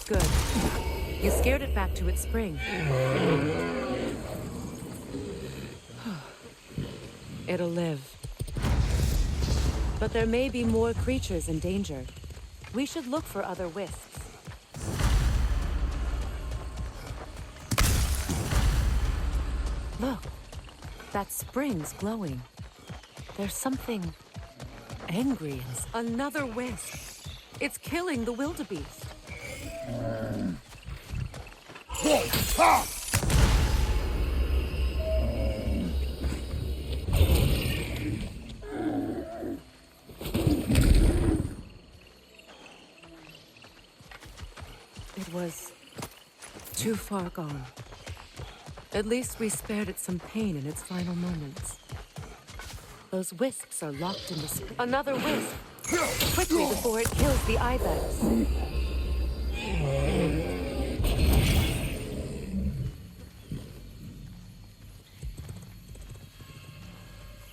Good. You scared it back to its spring. It'll live. But there may be more creatures in danger. We should look for other wisps. Look, that spring's glowing. There's something angry and another wisp. It's killing the wildebeest. It was too far gone. At least we spared it some pain in its final moments. Those wisps are locked in the another wisp! Quickly before it kills the ibex.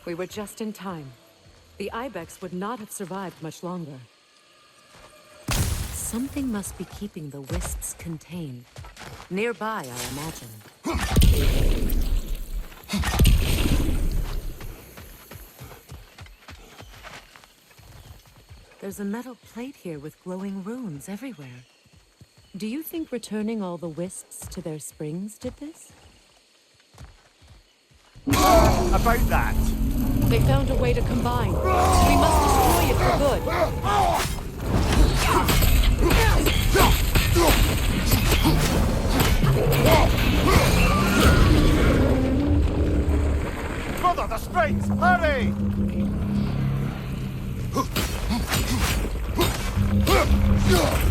We were just in time. The ibex would not have survived much longer. Something must be keeping the wisps contained. Nearby, I imagine. There's a metal plate here with glowing runes everywhere. Do you think returning all the wisps to their springs did this? About that. They found a way to combine. We must destroy it for good. Brother, the springs! Hurry!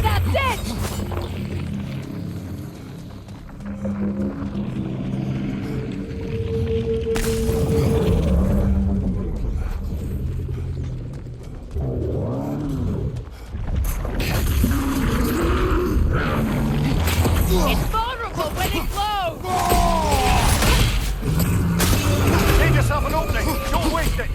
That's it! It's vulnerable when it glows! Save yourself an opening! Don't waste it!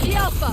The Alpha!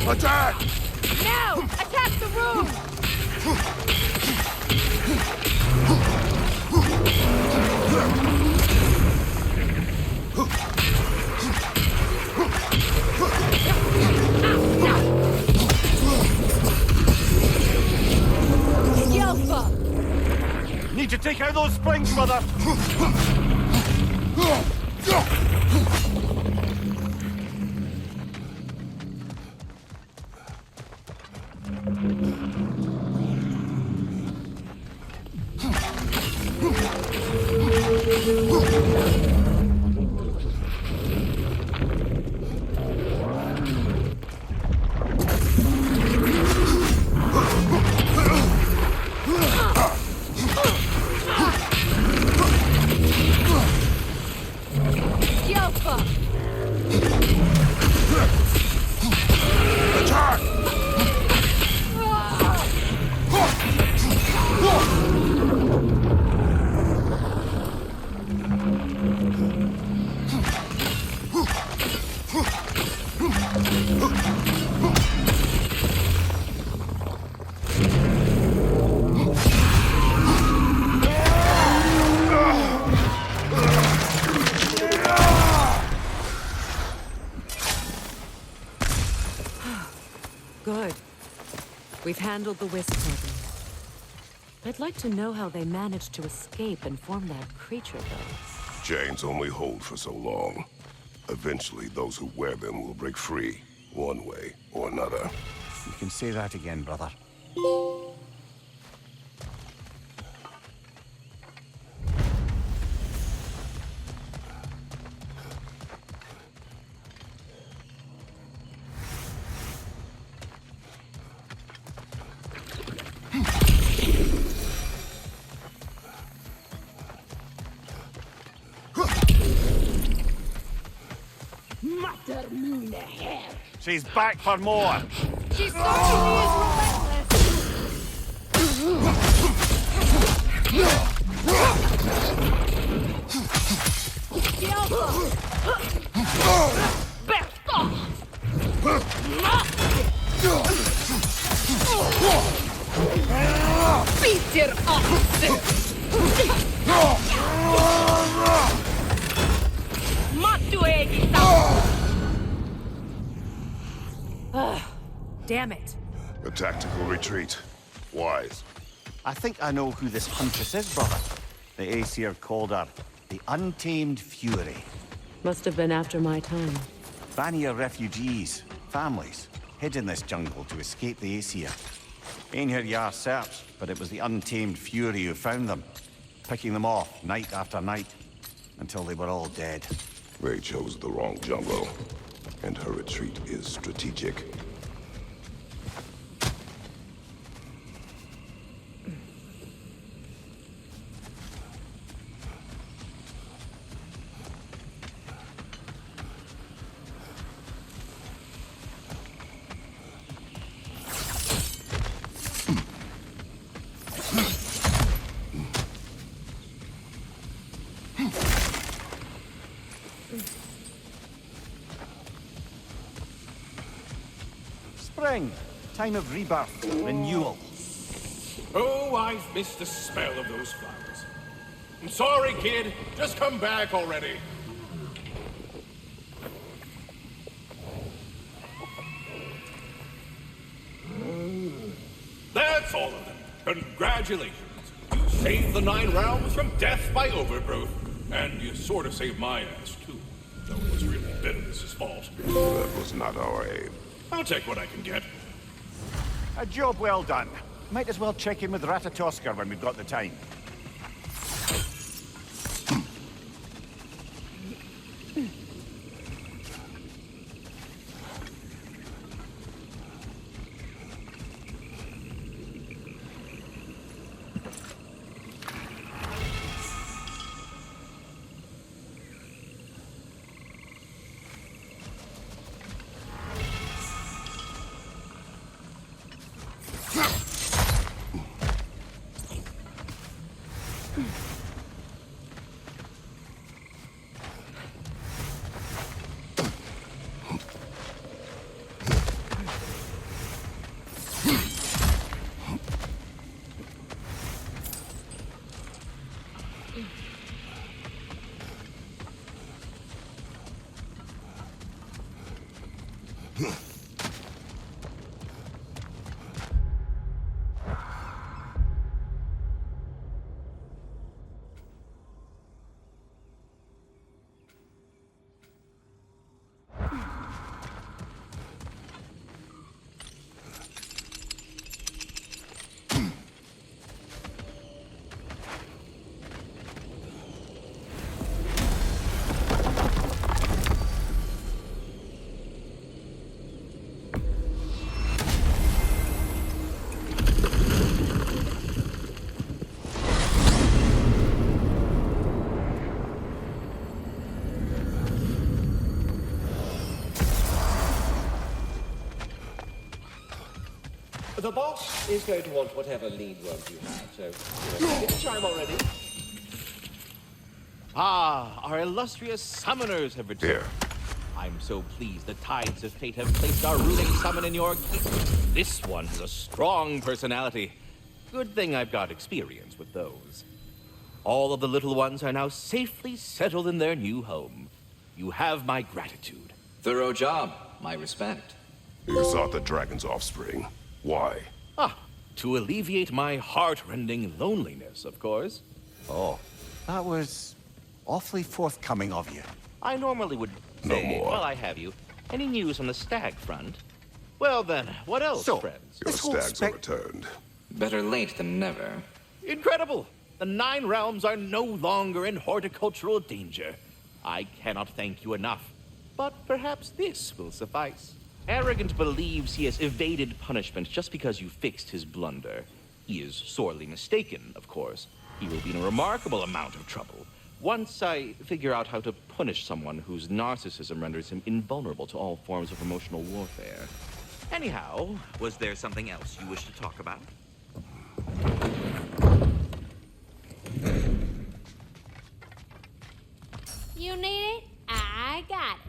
Attack! Now! Attack the room! Yelpa! Need to take out those springs, brother! Good. We've handled the wisp problem. I'd like to know how they managed to escape and form that creature, though. Chains only hold for so long. Eventually, those who wear them will break free, one way or another. You can say that again, brother. She's back for more. She certainly is relentless. Peter Damn it. A tactical retreat. Wise. I think I know who this huntress is, brother. The Aesir called her the Untamed Fury. Must have been after my time. Vanir refugees, families, hid in this jungle to escape the Aesir. Einhir Yar searched, but it was the Untamed Fury who found them, picking them off night after night, until they were all dead. They chose the wrong jungle, and her retreat is strategic. Spring, time of rebirth, renewal. Oh, I've missed the smell of those flowers. I'm sorry, kid. Just come back already. That's all of them. Congratulations. You saved the 9 realms from death by overgrowth. And you sort of saved my ass, too. Though it was really Bitterness's fault. That was not our aim. I'll take what I can get. A job well done. Might as well check in with Ratatoskr when we've got the time. The boss is going to want whatever lead worms you have, so get a chime already. Ah, our illustrious summoners have returned. Here. I'm so pleased the tides of fate have placed our ruling summon in your keep. This one has a strong personality. Good thing I've got experience with those. All of the little ones are now safely settled in their new home. You have my gratitude. Thorough job. My respect. You sought the dragon's offspring. Why? To alleviate my heart-rending loneliness, of course. Oh, that was awfully forthcoming of you. I normally would No say, more. while I have you, any news on the stag front? Well then, what else, So, friends? Your This whole stags are spec- returned. Better late than never. Incredible! The 9 realms are no longer in horticultural danger. I cannot thank you enough, but perhaps this will suffice. Arrogant believes he has evaded punishment just because you fixed his blunder. He is sorely mistaken, of course. He will be in a remarkable amount of trouble once I figure out how to punish someone whose narcissism renders him invulnerable to all forms of emotional warfare. Anyhow, was there something else you wish to talk about? You need it? I got it.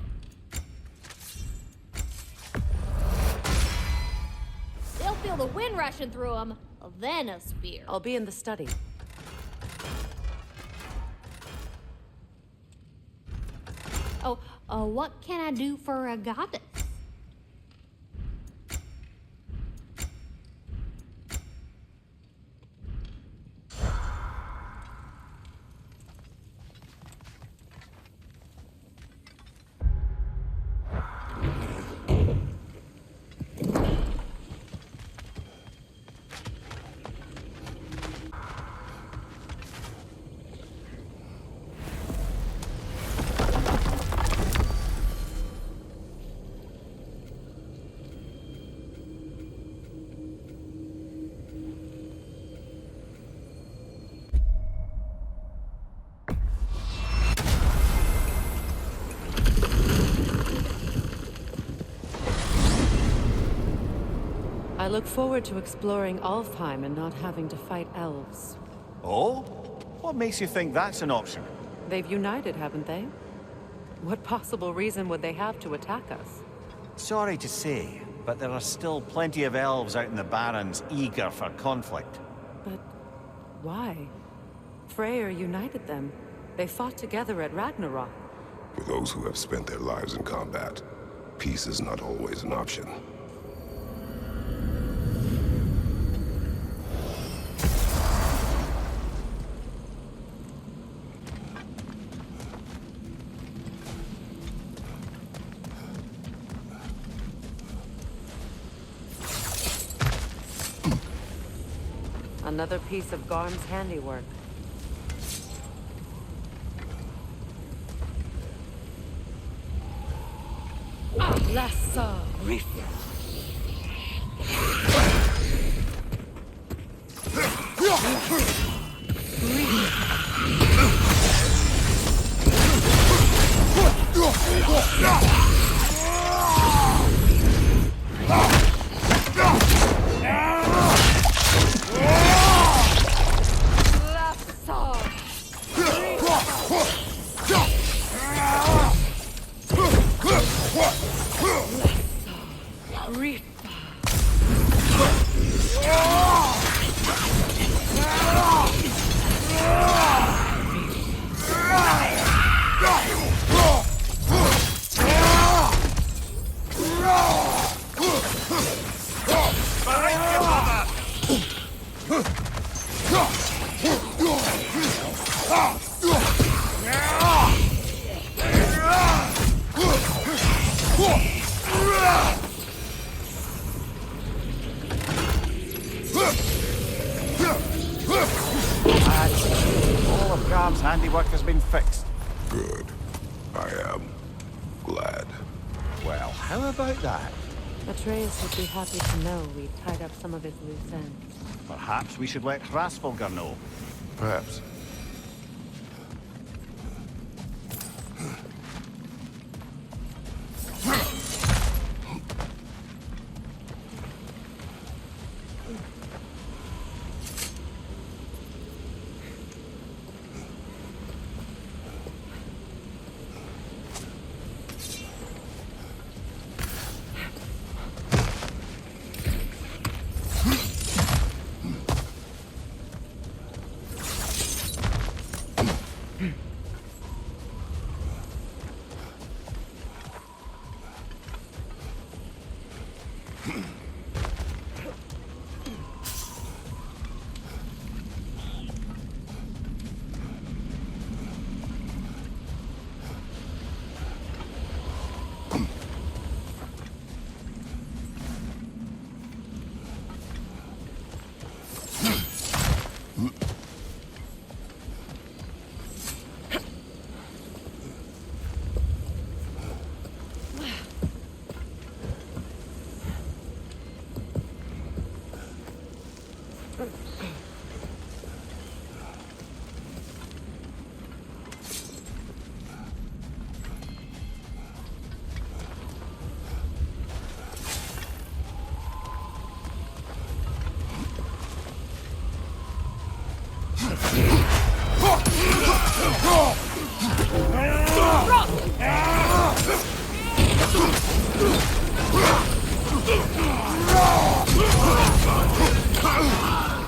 They'll feel the wind rushing through them, then a spear. I'll be in the study. Oh, what can I do for a goddess? I look forward to exploring Alfheim and not having to fight elves. Oh? What makes you think that's an option? They've united, haven't they? What possible reason would they have to attack us? Sorry to say, but there are still plenty of elves out in the Barrens eager for conflict. But why? Freyr united them. They fought together at Ragnarok. For those who have spent their lives in combat, peace is not always an option. Another piece of Garm's handiwork. Lassa Rifa. All of Garm's handiwork has been fixed. Good. I am glad. Well, how about that? Atreus would be happy to know we tied up some of his loose ends. Perhaps we should let Hrasvolgar know. Perhaps.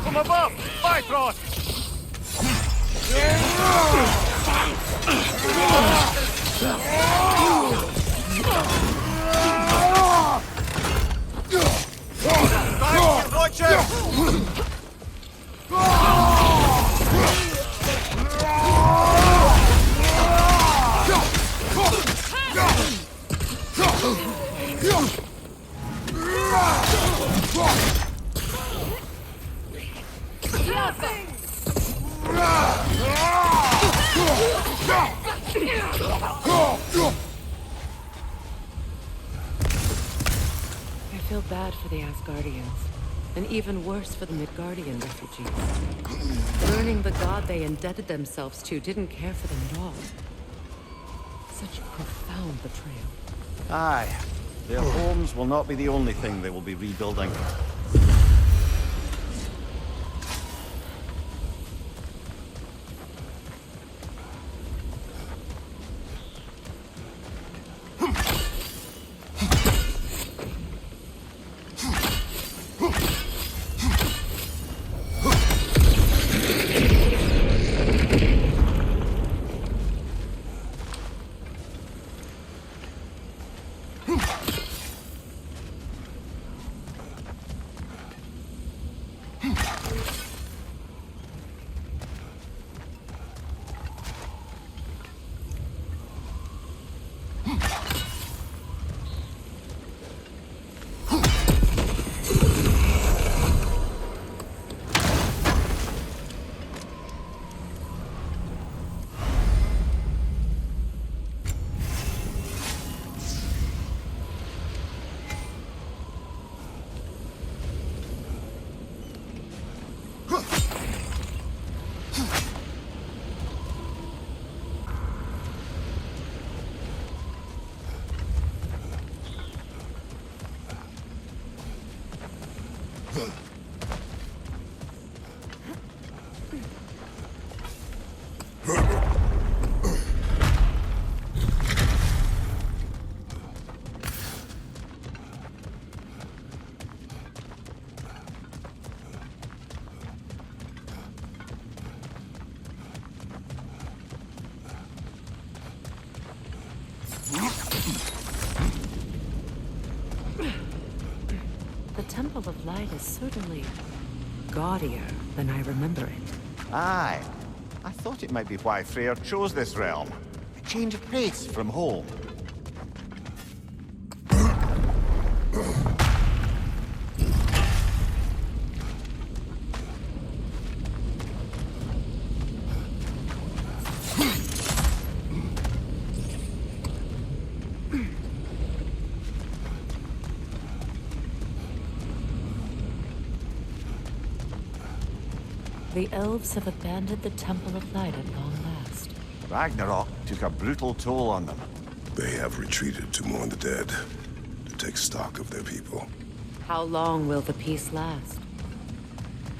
From above! Bifrost! Watch it! I feel bad for the Asgardians, and even worse for the Midgardian refugees. Learning the god they indebted themselves to didn't care for them at all. Such profound betrayal. Aye. Their homes will not be the only thing they will be rebuilding. The Temple of Light is certainly gaudier than I remember it. Aye. I thought it might be why Freyr chose this realm. A change of pace from home. The elves have abandoned the Temple of Light at long last. Ragnarok took a brutal toll on them. They have retreated to mourn the dead, to take stock of their people. How long will the peace last?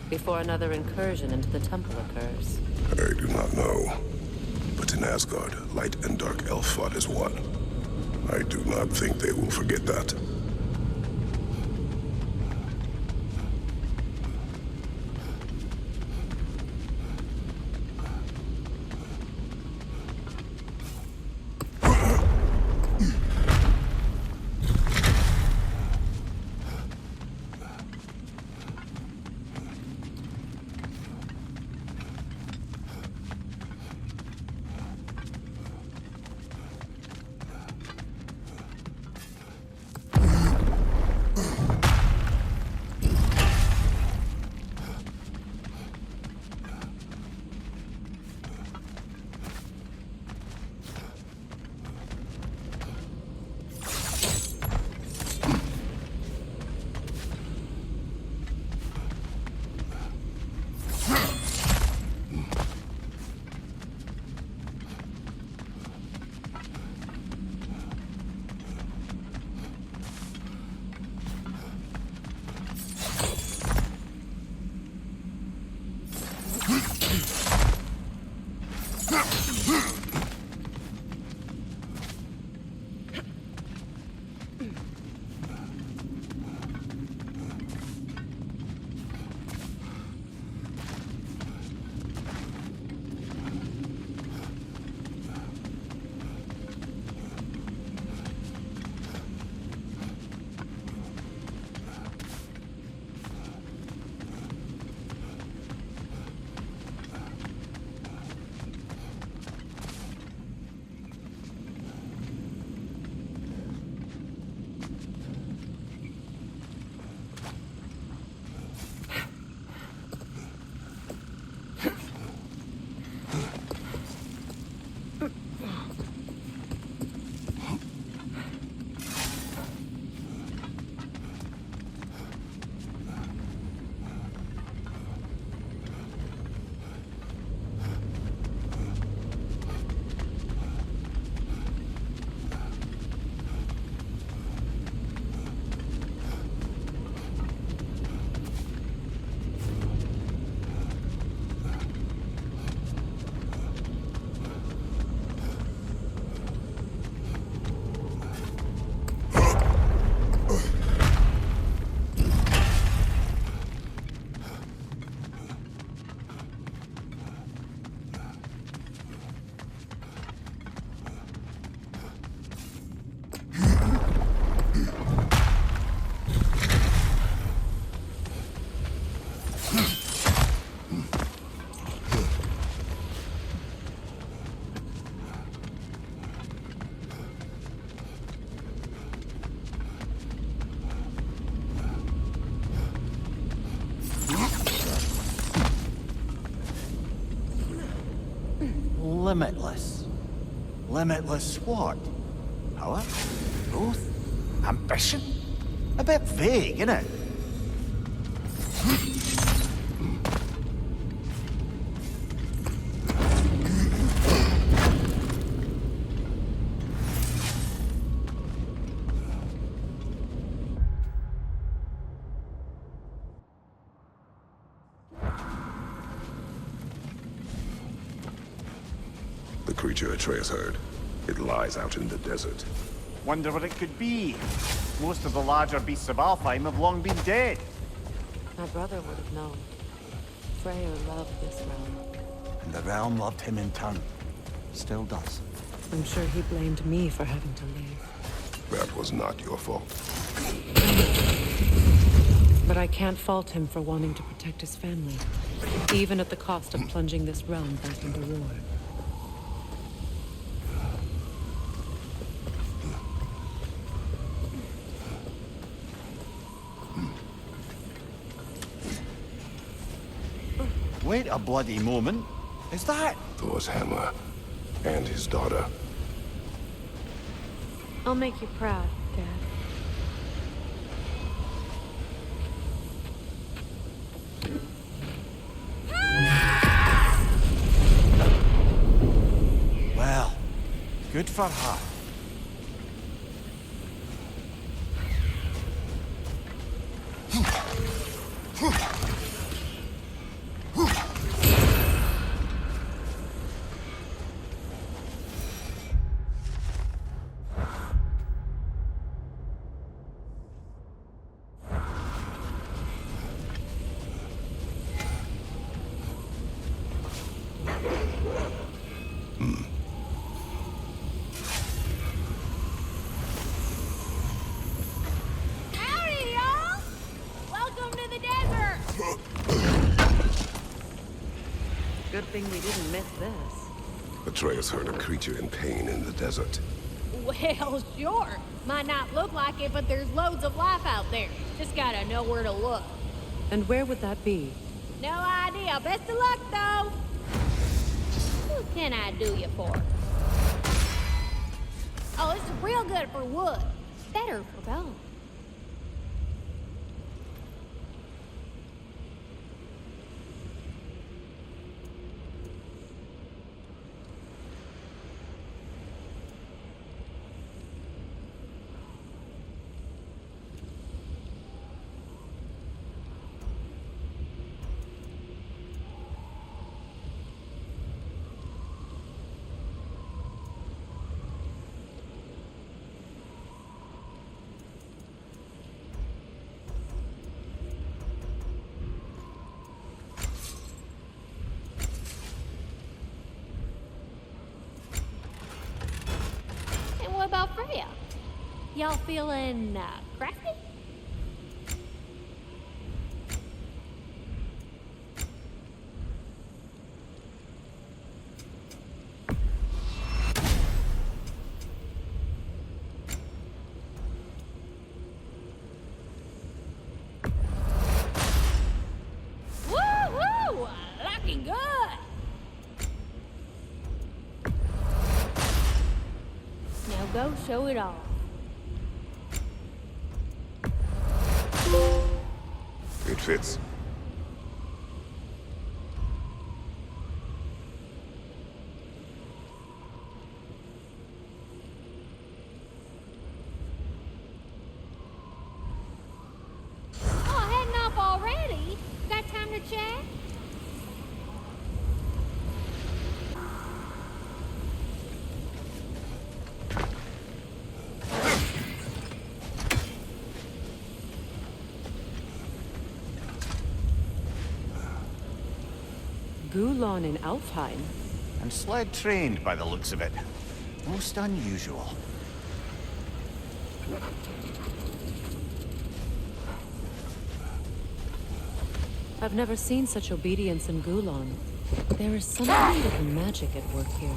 Before another incursion into the temple occurs. I do not know. But in Asgard, light and dark elf fought as one. I do not think they will forget that. Limitless. Limitless what? Power? Growth? Ambition? A bit vague, innit? The creature Atreus heard. It lies out in the desert. Wonder what it could be. Most of the larger beasts of Alfheim have long been dead. My brother would have known. Freyr loved this realm. And the realm loved him in turn. Still does. I'm sure he blamed me for having to leave. That was not your fault. But I can't fault him for wanting to protect his family, even at the cost of plunging this realm back into war. Wait a bloody moment. Is that? Thor's hammer. And his daughter. I'll make you proud, Dad. Well, good for her. Howdy, y'all! Welcome to the desert! Good thing we didn't miss this. Atreus heard a creature in pain in the desert. Well, sure. Might not look like it, but there's loads of life out there. Just gotta know where to look. And where would that be? No idea. Best of luck, though. What can I do you for? Oh, this is real good for wood. Better for bone. And what about Freya? Y'all feeling, crafty? Woo-hoo! Looking good! Now go show it off. It fits. Oh, heading off already? Got time to chat? Gulon in Alfheim? And sled trained by the looks of it. Most unusual. I've never seen such obedience in Gulon. There is some kind of magic at work here.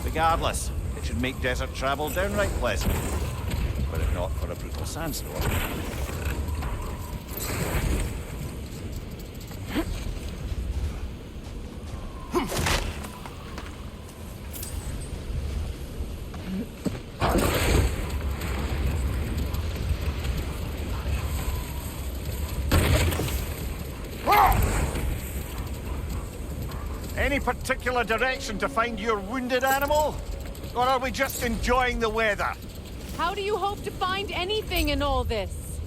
Regardless, it should make desert travel downright pleasant. Were it not for a brutal sandstorm. Any particular direction to find your wounded animal? Or are we just enjoying the weather? How do you hope to find anything in all this?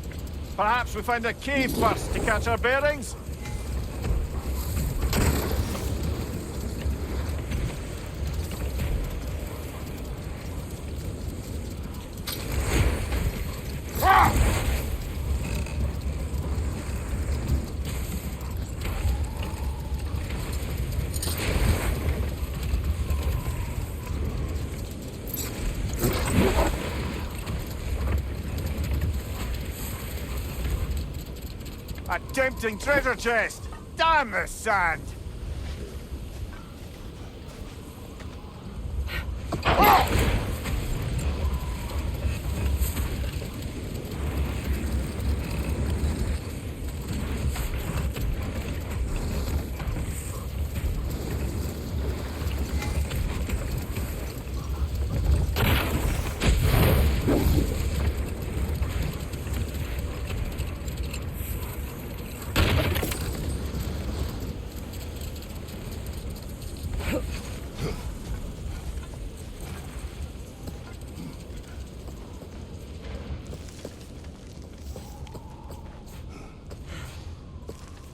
Perhaps we find a cave first to catch our bearings? A tempting treasure chest! Damn the sand!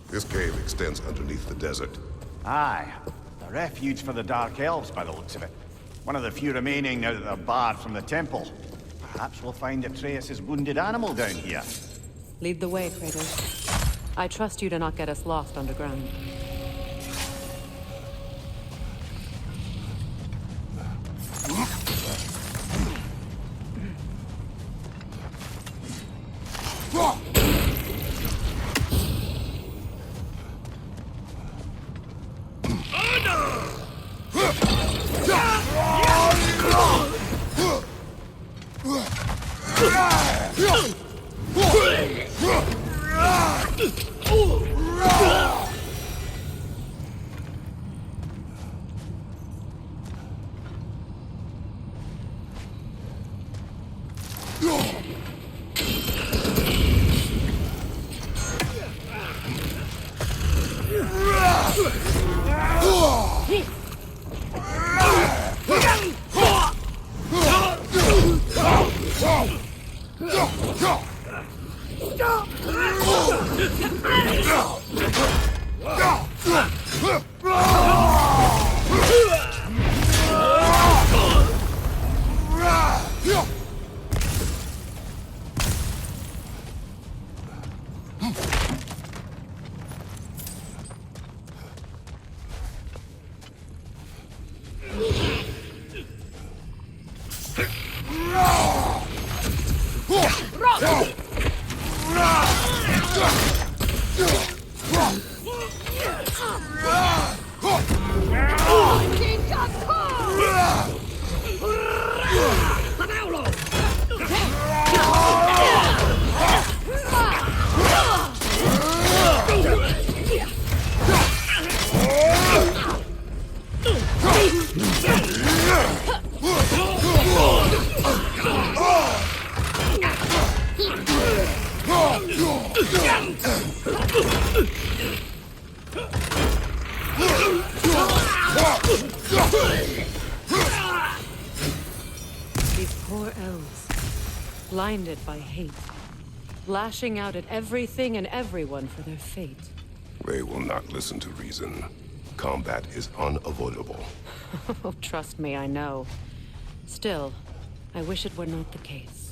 This cave extends underneath the desert. Aye. A refuge for the Dark Elves by the looks of it. One of the few remaining now that they're barred from the temple. Perhaps we'll find Atreus' wounded animal down here. Lead the way, Kratos. I trust you to not get us lost underground. These poor elves, blinded by hate, lashing out at everything and everyone for their fate. They will not listen to reason. Combat is unavoidable. Oh, trust me, I know. Still, I wish it were not the case.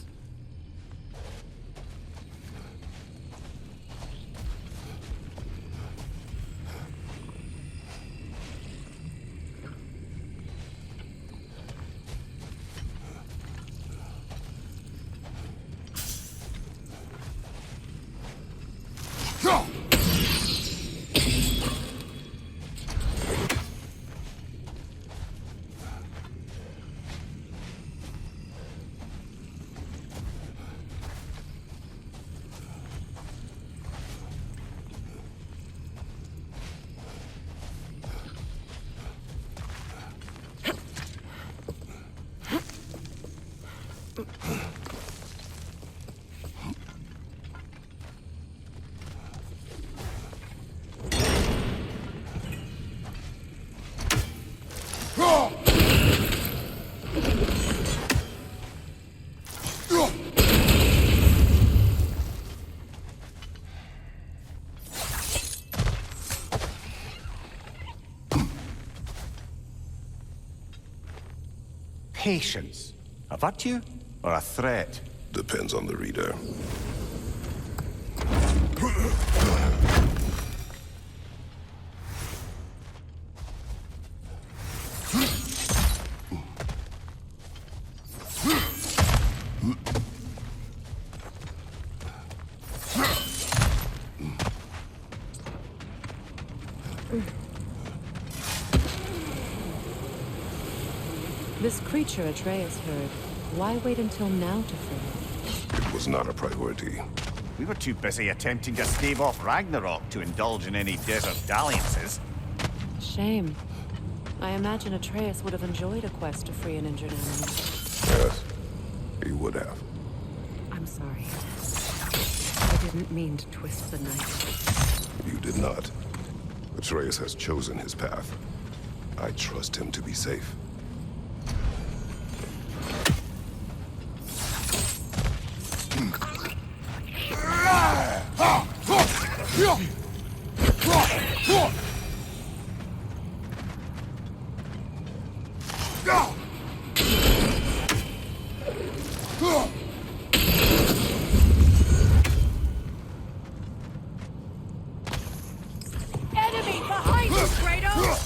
patience a virtue or a threat? Depends on the reader. This creature Atreus heard, why wait until now to fill it? It was not a priority. We were too busy attempting to stave off Ragnarok to indulge in any desert dalliances. Shame. I imagine Atreus would have enjoyed a quest to free an injured animal. Yes, he would have. I'm sorry. I didn't mean to twist the knife. You did not. Atreus has chosen his path. I trust him to be safe. Enemy behind you, Kratos!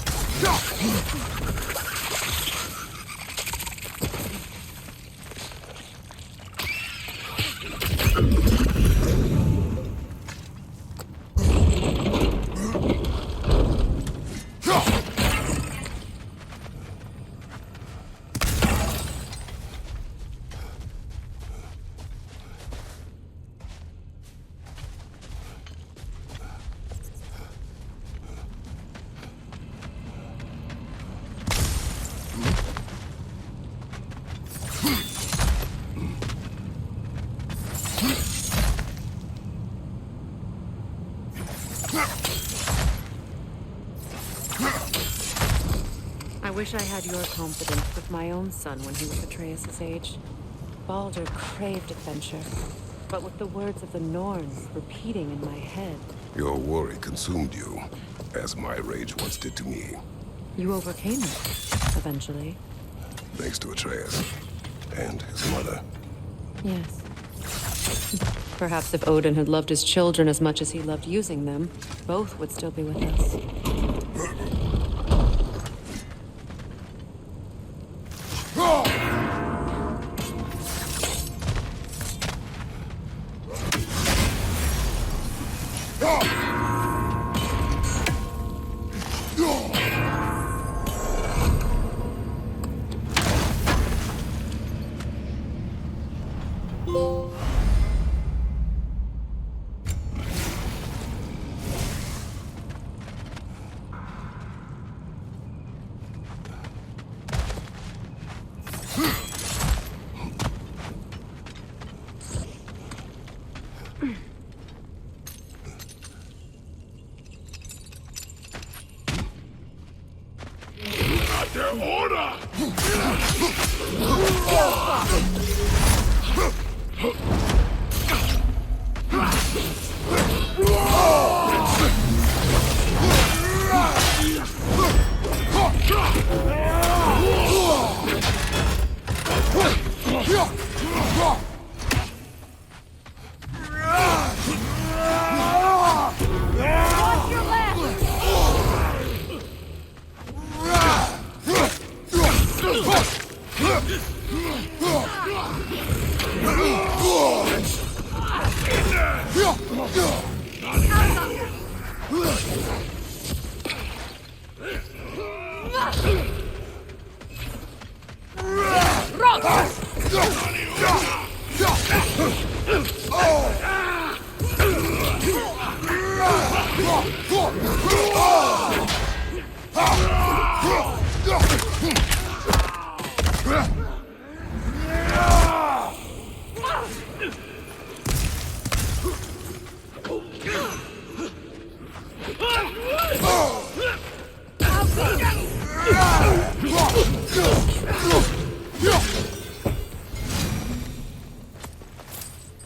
I wish I had your confidence with my own son when he was Atreus' age. Baldur craved adventure, but with the words of the Norns repeating in my head. Your worry consumed you, as my rage once did to me. You overcame it, eventually. Thanks to Atreus and his mother. Yes. Perhaps if Odin had loved his children as much as he loved using them, both would still be with us.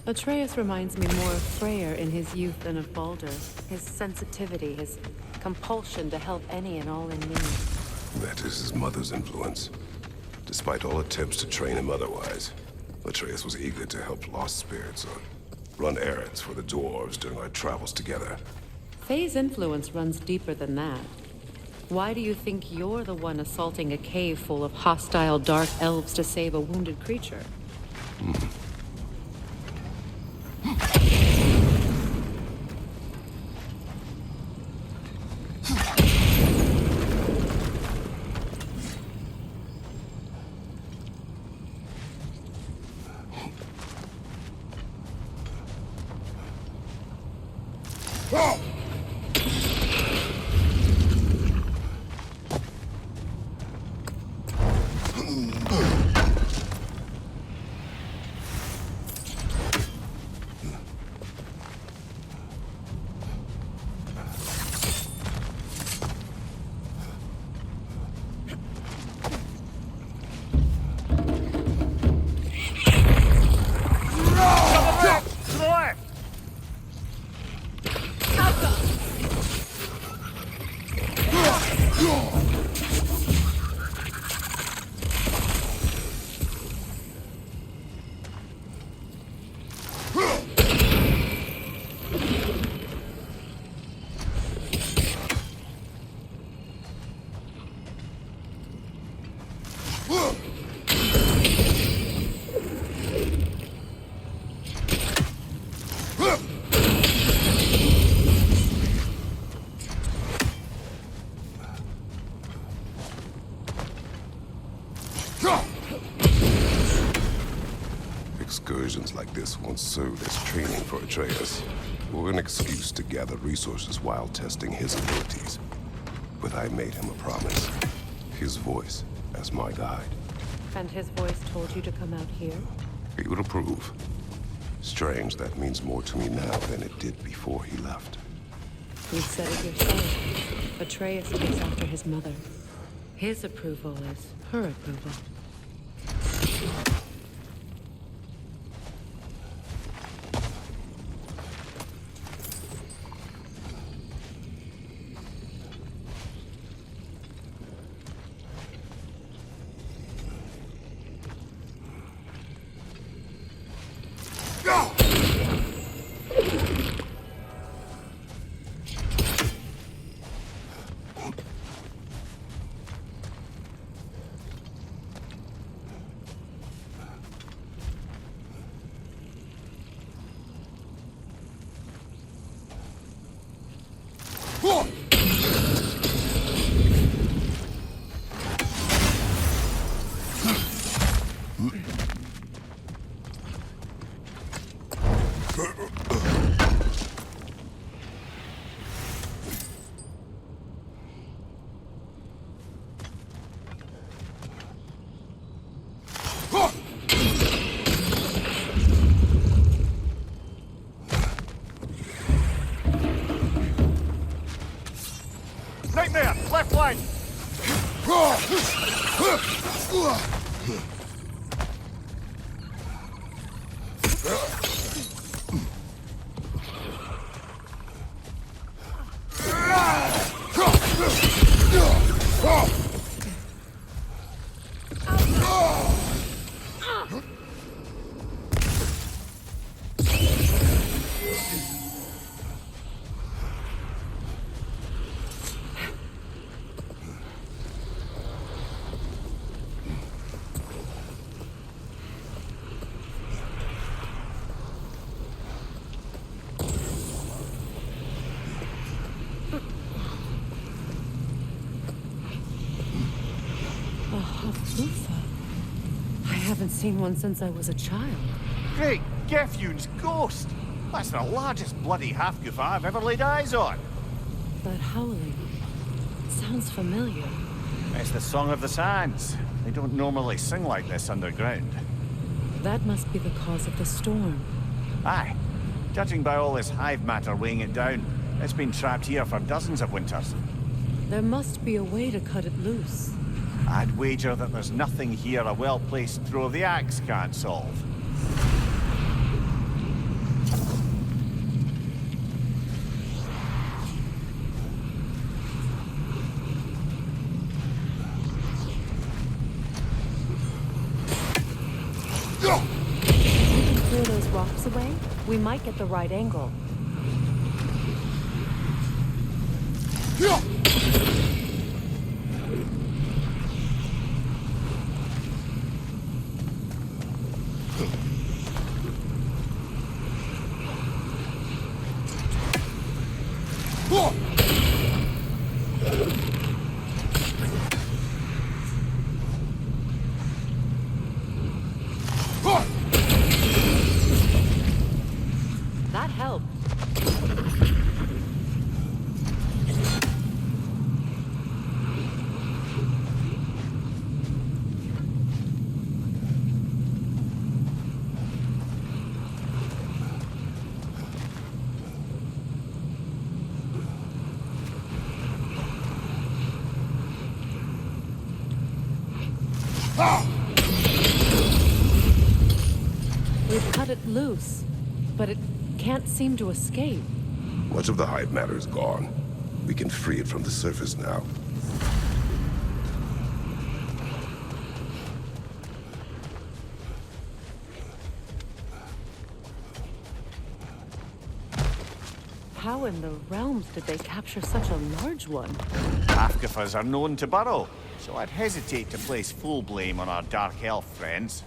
Atreus reminds me more of Freyr in his youth than of Baldur. His sensitivity, his compulsion to help any and all in need. That is his mother's influence. Despite all attempts to train him otherwise, Atreus was eager to help lost spirits or run errands for the dwarves during our travels together. Faye's influence runs deeper than that. Why do you think you're the one assaulting a cave full of hostile dark elves to save a wounded creature? Excursions like this once served as training for Atreus, or an excuse to gather resources while testing his abilities. But I made him a promise. His voice as my guide. And his voice told you to come out here? He would approve. Strange that means more to me now than it did before he left. You said it yourself. Atreus takes after his mother. His approval is her approval. Nightmare! Left flank! I haven't seen one since I was a child. Great Gefyun's ghost! That's the largest bloody half-goof I've ever laid eyes on. That howling sounds familiar. It's the Song of the Sands. They don't normally sing like this underground. That must be the cause of the storm. Aye. Judging by all this hive matter weighing it down, it's been trapped here for dozens of winters. There must be a way to cut it loose. I'd wager that there's nothing here a well-placed throw of the axe can't solve. way, we might get the right angle. That helped. We've cut it loose, but it can't seem to escape. Much of the hive matter is gone. We can free it from the surface now. How in the realms did they capture such a large one? Half-Gifas are known to burrow, so I'd hesitate to place full blame on our Dark Elf friends.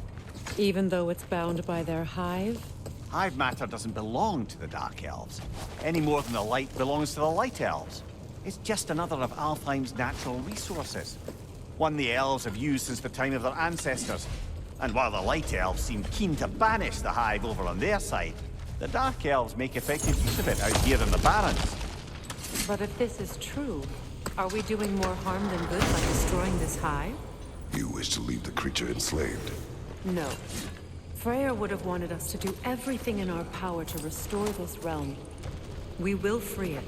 Even though it's bound by their hive? Hive matter doesn't belong to the Dark Elves, any more than the light belongs to the Light Elves. It's just another of Alfheim's natural resources. One the elves have used since the time of their ancestors. And while the Light Elves seem keen to banish the hive over on their side, the Dark Elves make effective use of it out here in the Barrens. But if this is true, are we doing more harm than good by destroying this hive? You wish to leave the creature enslaved. No. Freyr would have wanted us to do everything in our power to restore this realm. We will free it.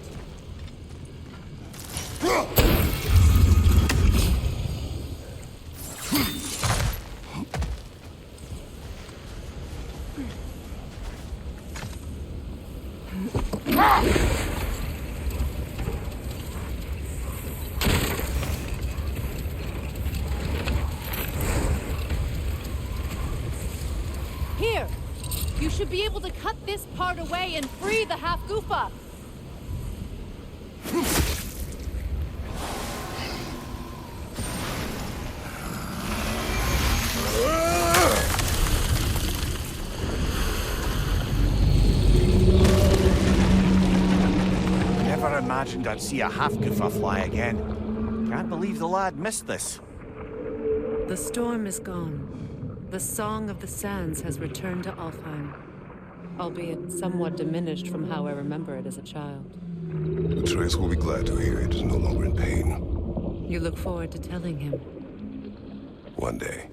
Here! You should be able to cut this part away and free the half-goofa! Never imagined I'd see a half-Gufa fly again. Can't believe the lad missed this. The storm is gone. The Song of the Sands has returned to Alfheim, albeit somewhat diminished from how I remember it as a child. Atreus will be glad to hear it is no longer in pain. You look forward to telling him. One day.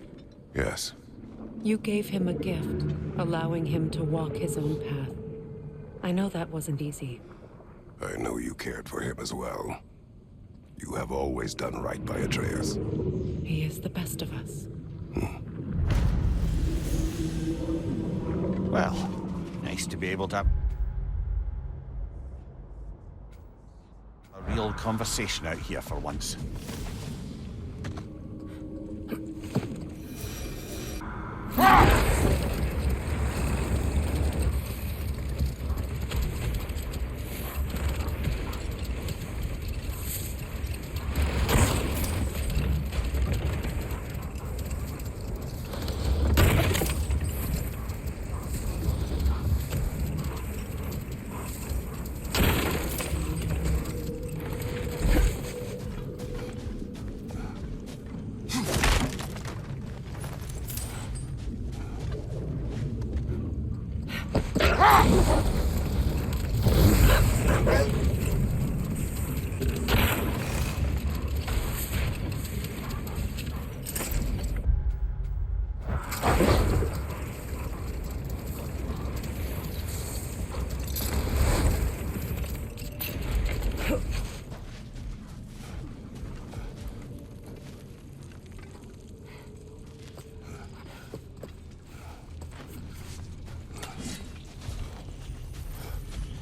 Yes. You gave him a gift, allowing him to walk his own path. I know that wasn't easy. I know you cared for him as well. You have always done right by Atreus. He is the best of us. Well, nice to be able to have a real conversation out here for once.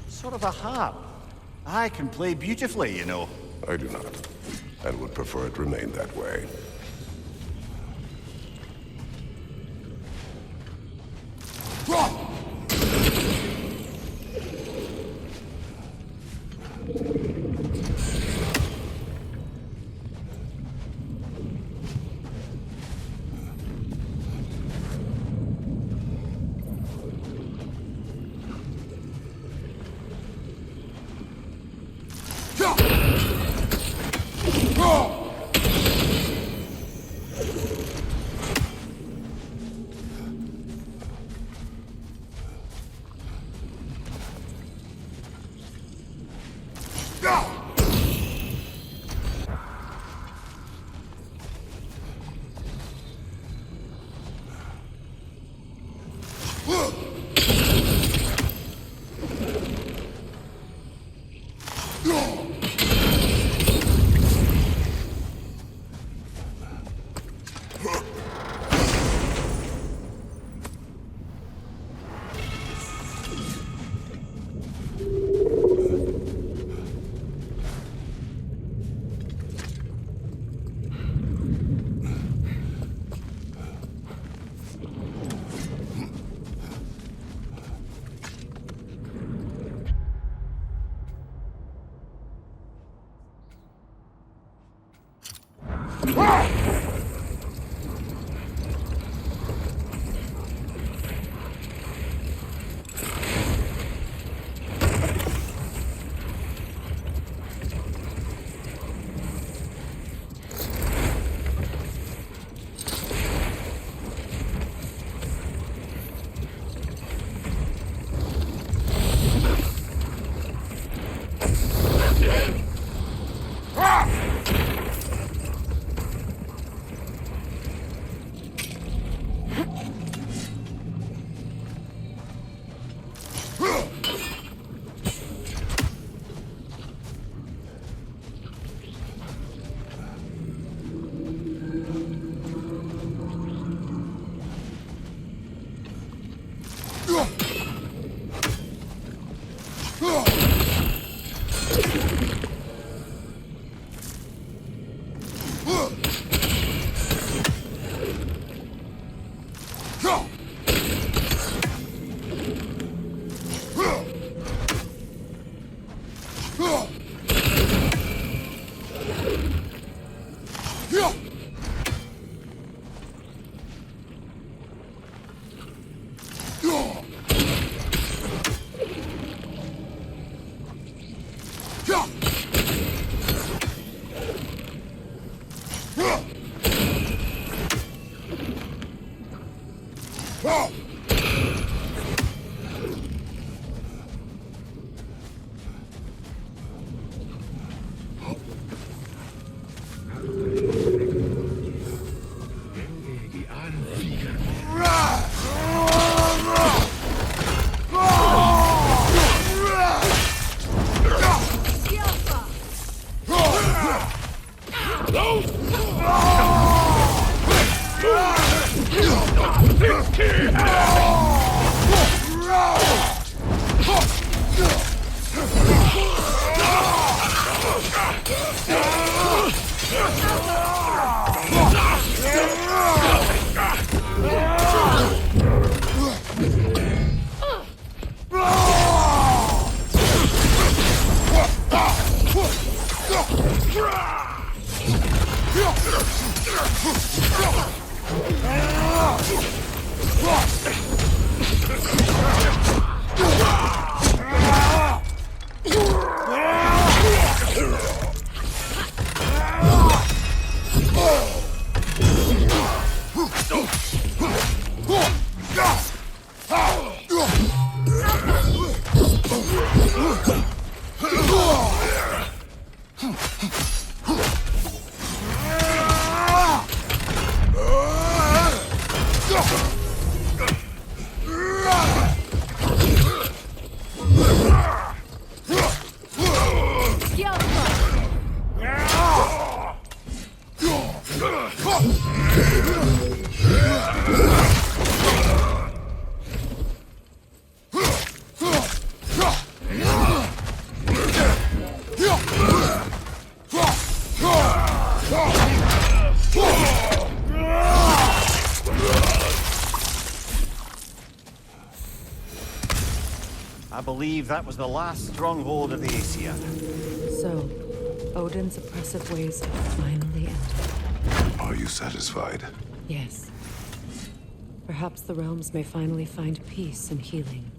Sort of a harp. I can play beautifully, you know. I do not, and would prefer it remain that way. I believe that was the last stronghold of the Aesir. So, Odin's oppressive ways have finally ended. Are you satisfied? Yes. Perhaps the realms may finally find peace and healing.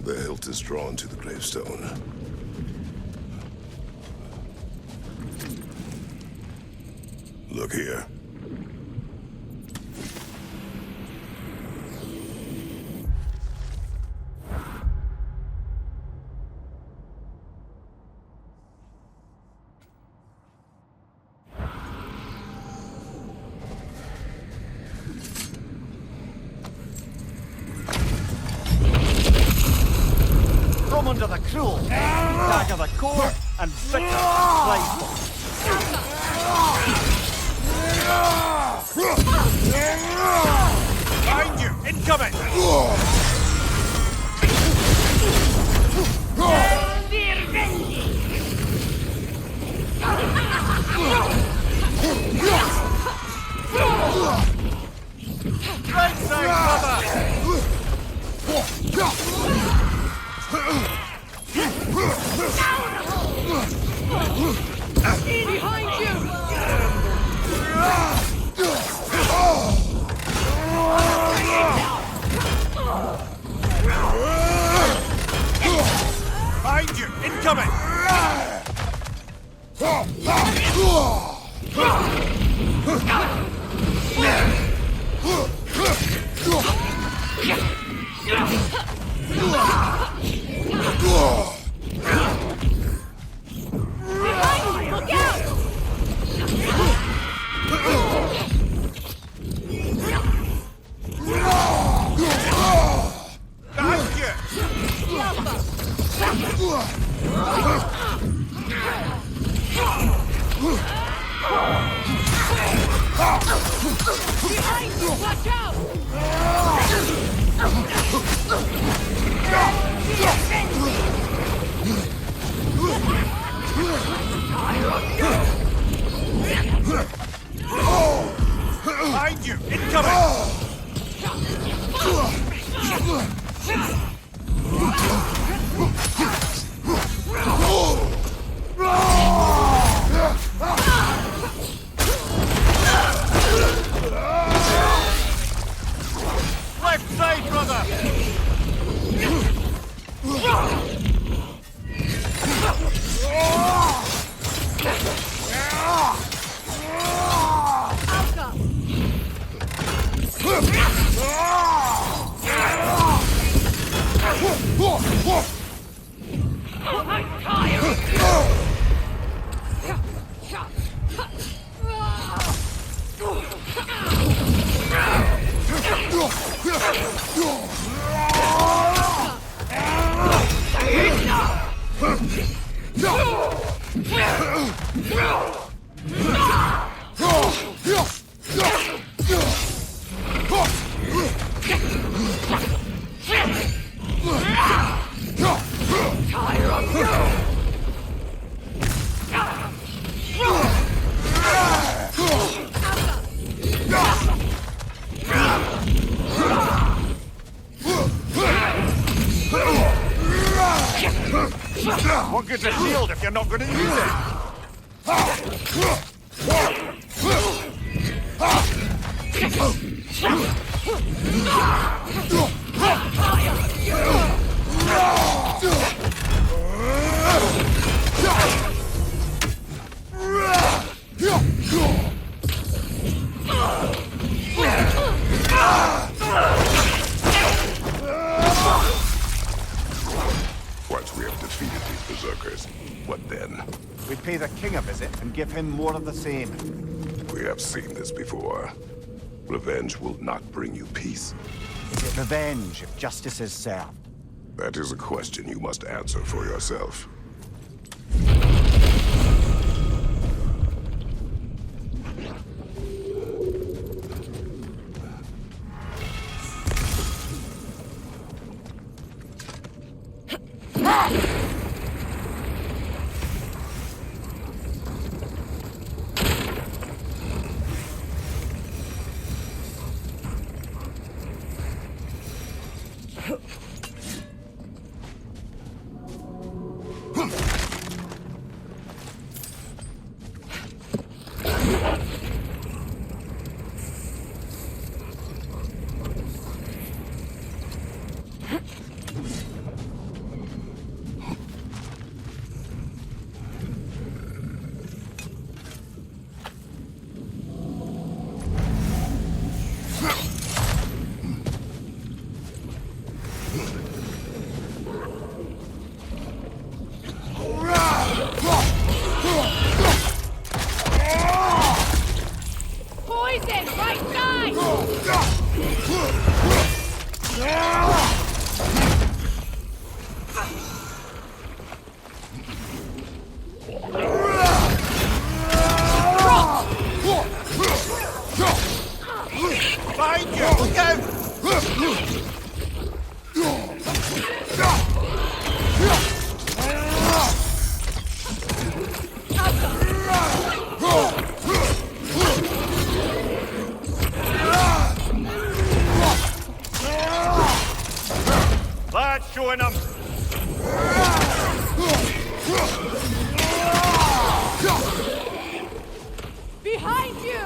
The hilt is drawn to the gravestone. Look here. From under the cruel, dagger the core, and bitter prideful. Behind you, incoming! Right side, brother! Behind you! Behind you, incoming! Look out! Behind you! Behind you! Watch out! Behind you, incoming! Left side, brother! What good's a shield if you're not going to use it? Once we have defeated these berserkers, what then? We pay the king a visit and give him more of the same. We have seen this before. Revenge will not bring you peace. Is it revenge if justice is served? That is a question you must answer for yourself. Poison! Right side! Behind you! Look out! That's showing them! Behind you!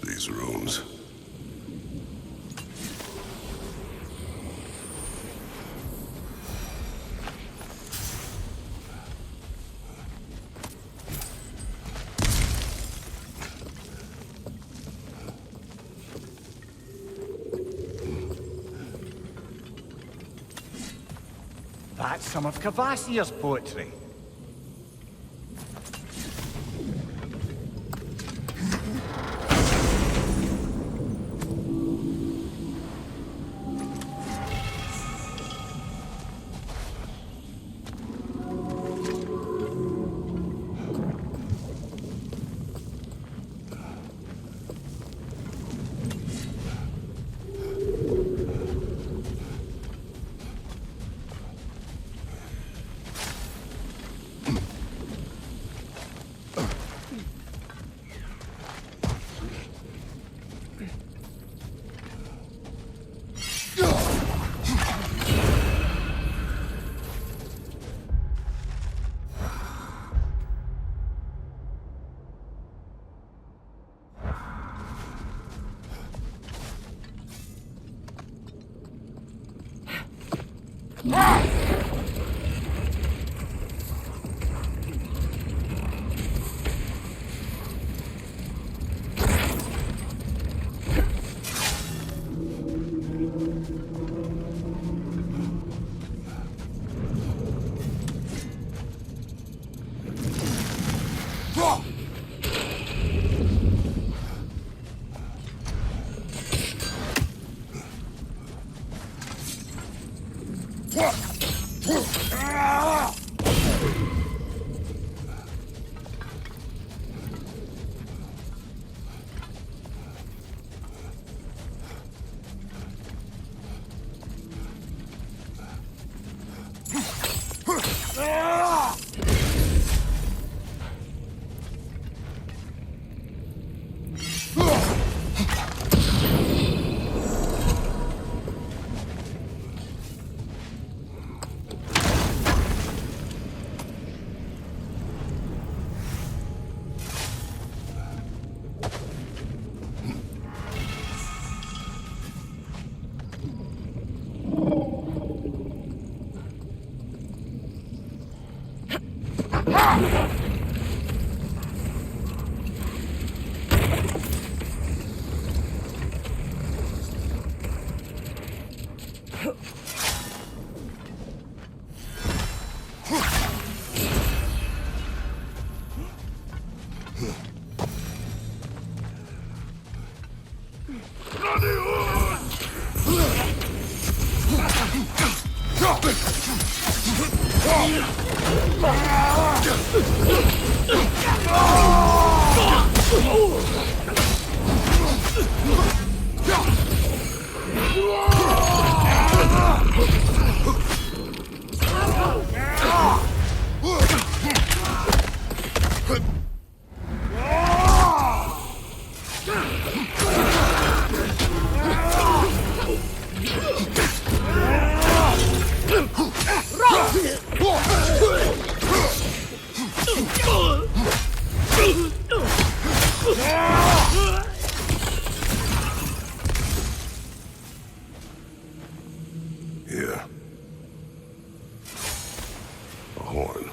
These rooms. That's some of Cavassier's poetry. Here. A horn.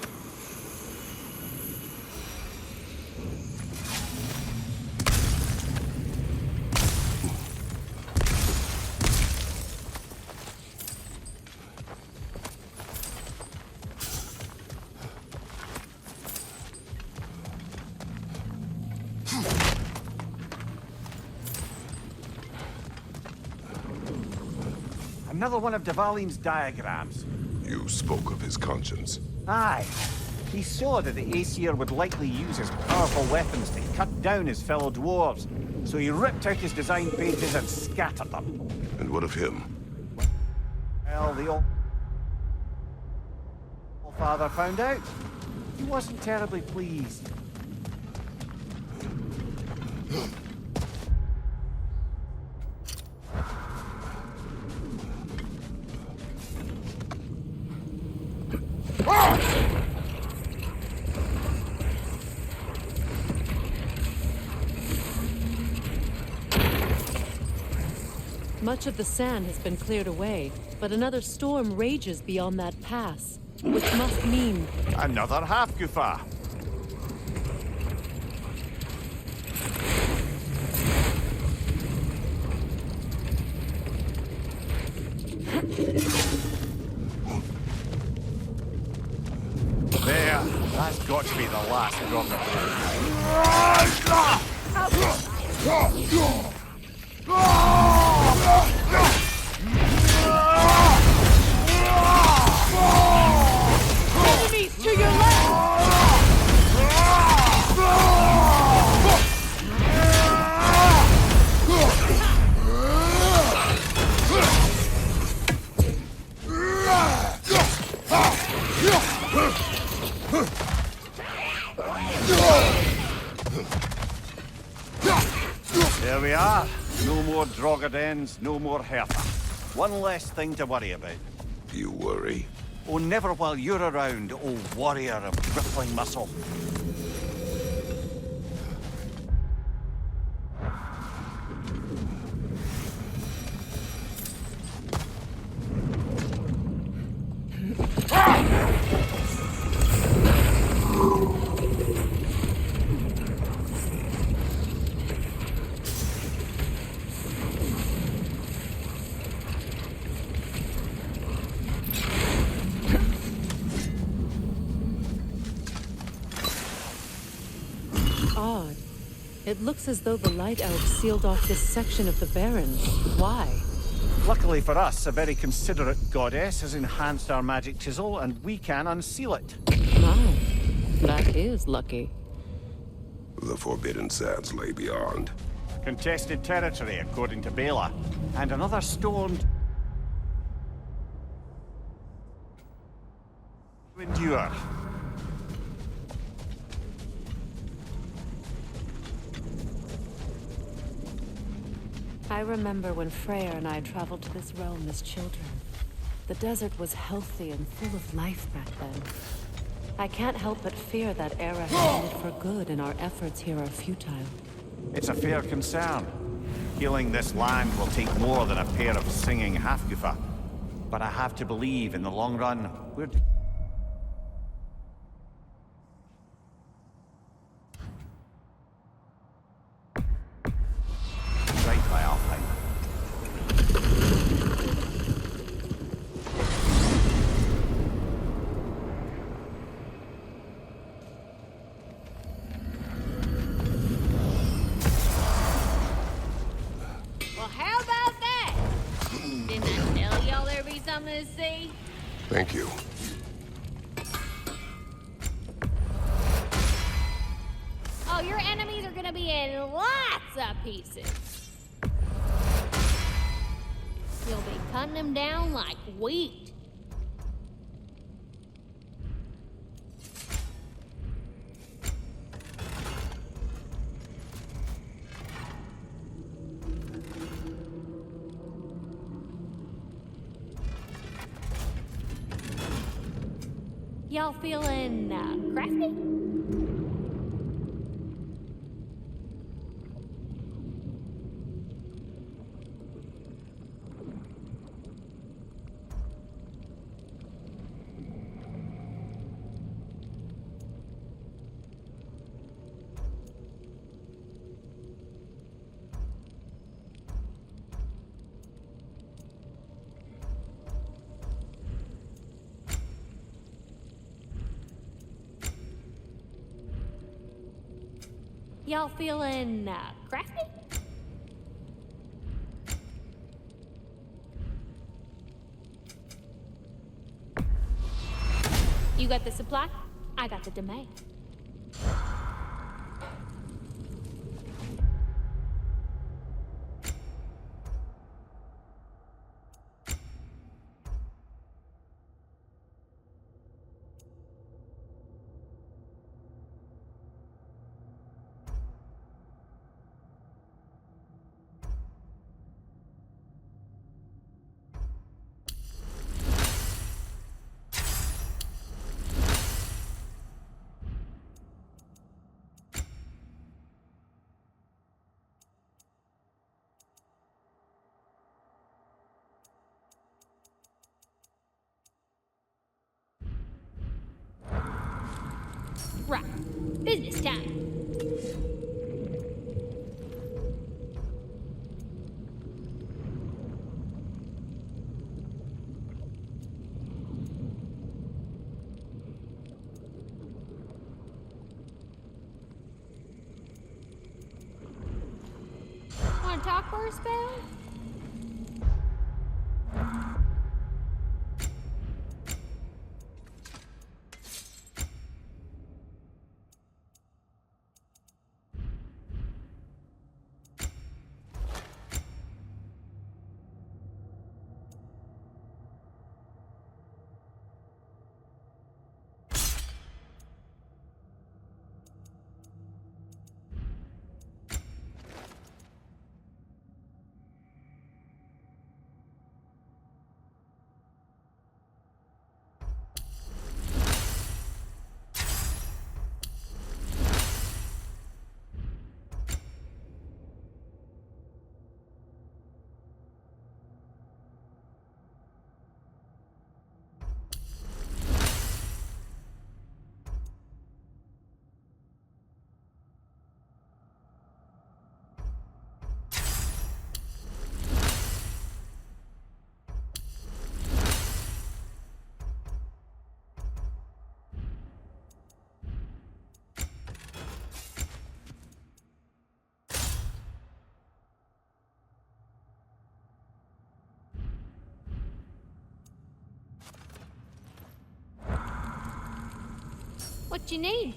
Another one of Dvalin's diagrams. You spoke of his conscience. Aye. He saw that the Aesir would likely use his powerful weapons to cut down his fellow dwarves, so he ripped out his design pages and scattered them. And what of him? Well, the old father found out. He wasn't terribly pleased. Much of the sand has been cleared away, but another storm rages beyond that pass, which must mean... Another half-goofa. There, that's got to be the last drop of Enemies to your left! There we are. No more Drogadens, no more Hertha. One less thing to worry about. You worry? Oh, never while you're around, old warrior of rippling muscle. Odd. It looks as though the Light Elves sealed off this section of the Barrens. Why? Luckily for us, a very considerate goddess has enhanced our magic chisel, and we can unseal it. My, that is lucky. The Forbidden Sands lay beyond. Contested territory, according to Bela. And another storm to endure. I remember when Freya and I traveled to this realm as children. The desert was healthy and full of life back then. I can't help but fear that era has ended for good and our efforts here are futile. It's a fair concern. Healing this land will take more than a pair of singing half-goofa. But I have to believe in the long run, we're... Thank you. Oh, your enemies are gonna be in lots of pieces. You'll be cutting them down like wheat. Y'all feeling crafty? Y'all feeling crafty? You got the supply, I got the demand. Right, business time. Wanna talk for a spell? What you need?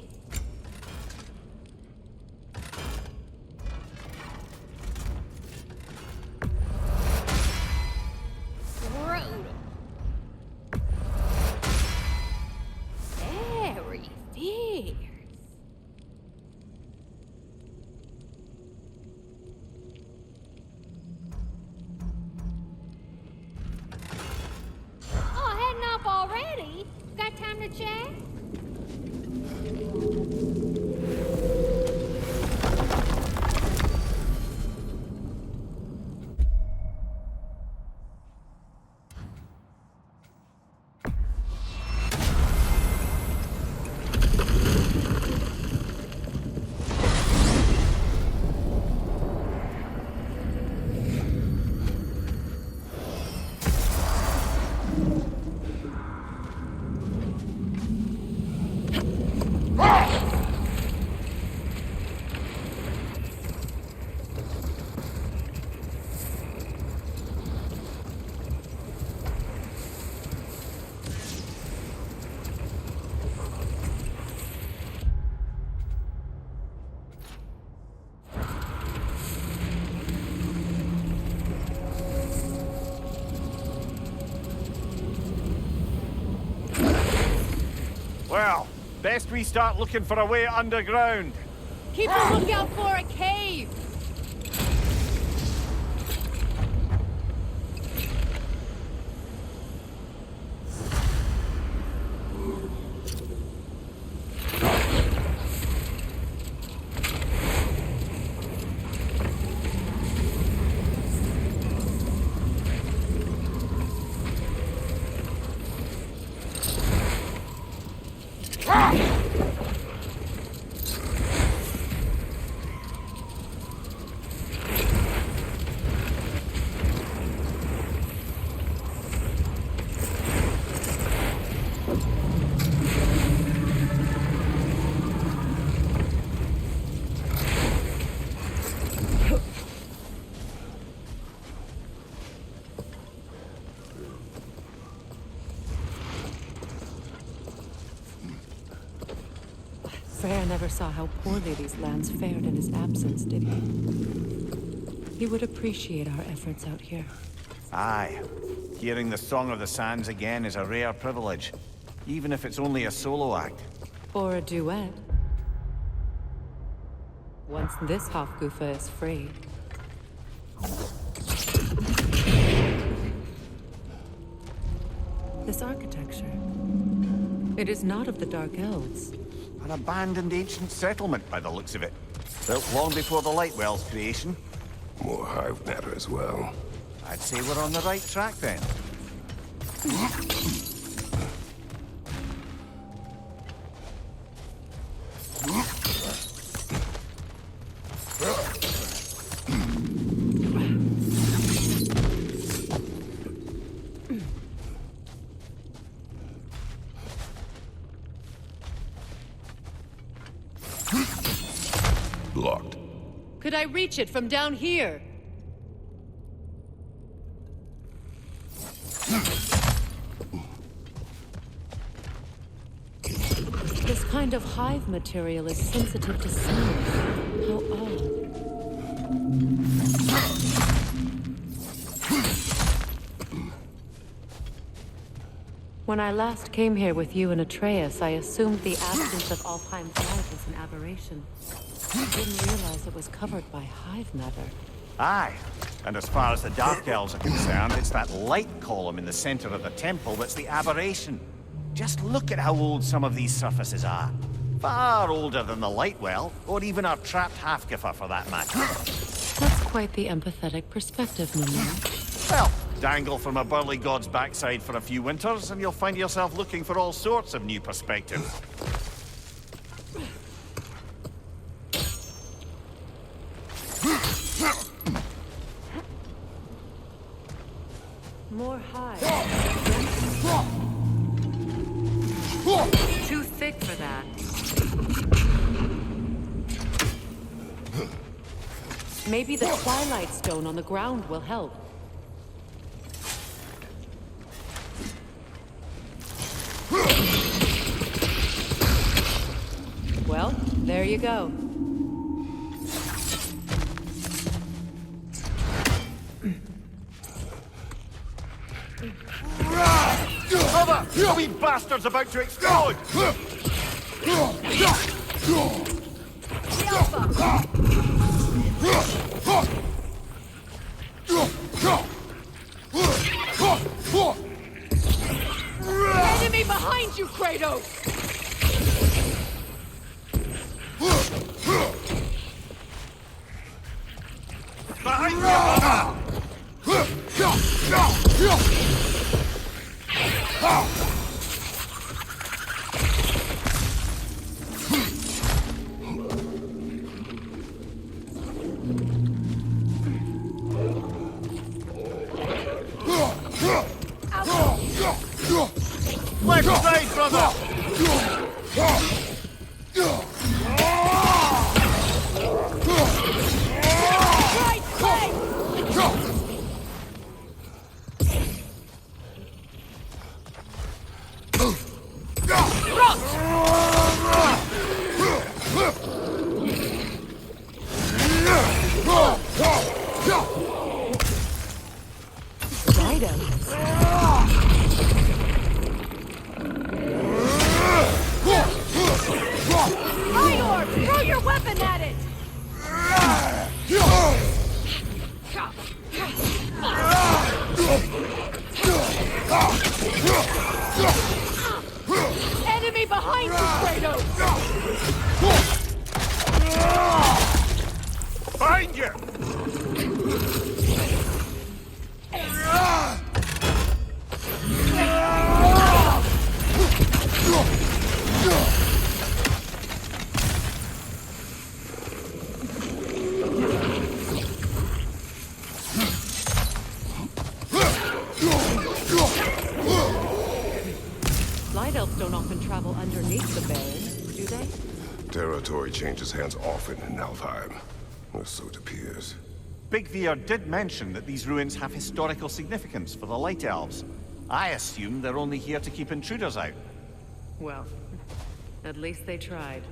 Brutal. Very fierce. Oh, heading off already? Got time to chat? Well, best we start looking for a way underground. Keep a lookout for a cave! Freyr never saw how poorly these lands fared in his absence, did he? He would appreciate our efforts out here. Aye. Hearing the Song of the Sands again is a rare privilege, even if it's only a solo act. Or a duet. Once this Hofgufa is free. This architecture. It is not of the Dark Elves. An abandoned ancient settlement by the looks of it. Built long before the Lightwell's creation. More hive matter as well. I'd say we're on the right track then. Locked. Could I reach it from down here? This kind of hive material is sensitive to sound. How odd. When I last came here with you and Atreus, I assumed the absence of Alfheim's light was an aberration. I didn't realize it was covered by hive matter. Aye. And as far as the Dark Elves are concerned, it's that light column in the center of the temple that's the aberration. Just look at how old some of these surfaces are. Far older than the Lightwell, or even our trapped Hafgifa for that matter. That's quite the empathetic perspective, Mimir. Well, dangle from a burly god's backside for a few winters, and you'll find yourself looking for all sorts of new perspectives. More hive. Too thick for that. Maybe the Twilight Stone on the ground will help. Well, there you go. Cover! You wee bastard's about to explode! Enemy behind you, Kratos! Behind you! Left side, brother! Right leg! Swing at it! Enemy behind you, Kratos! Behind you! Light elves don't often travel underneath the Baron, do they? Territory changes hands often in Alfheim. Or so it appears. Big Veer did mention that these ruins have historical significance for the Light Elves. I assume they're only here to keep intruders out. Well, at least they tried.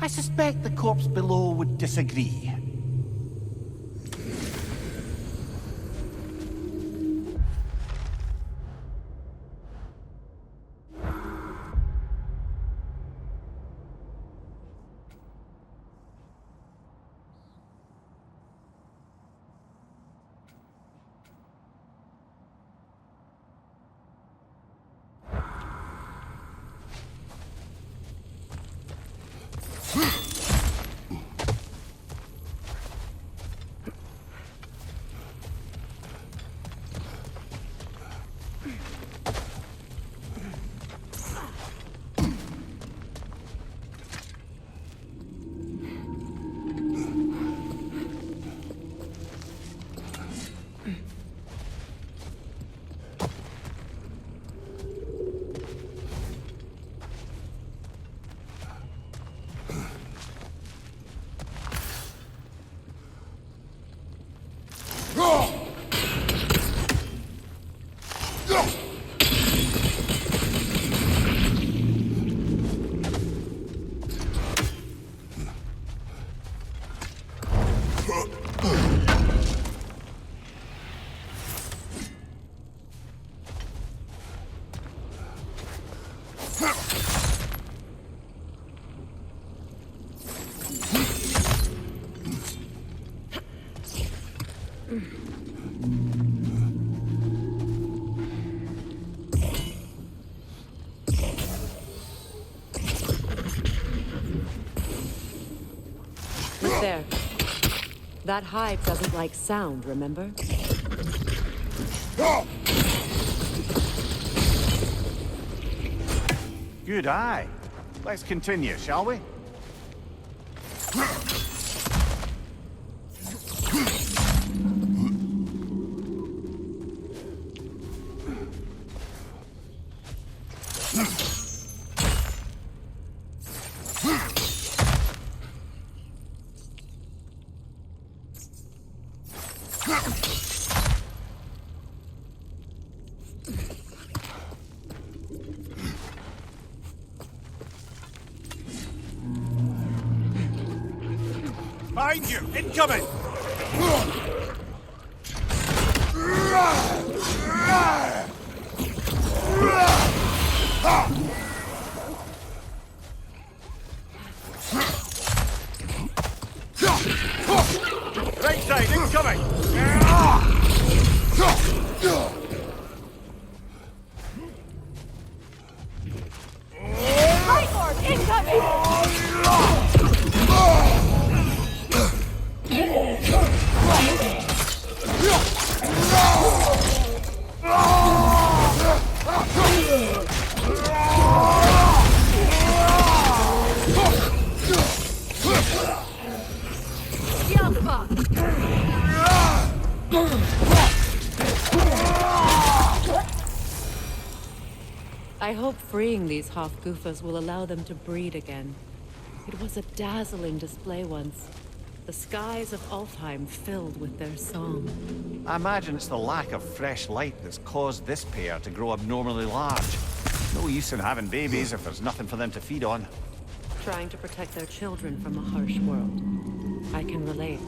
I suspect the corpse below would disagree. Look there. That hive doesn't like sound, remember? Good eye. Let's continue, shall we? Behind you! Incoming! Right side, incoming! Light Lord, incoming! I hope freeing these Hofgufas will allow them to breed again. It was a dazzling display once. The skies of Alfheim filled with their song. I imagine it's the lack of fresh light that's caused this pair to grow abnormally large. No use in having babies if there's nothing for them to feed on. Trying to protect their children from a harsh world. I can relate.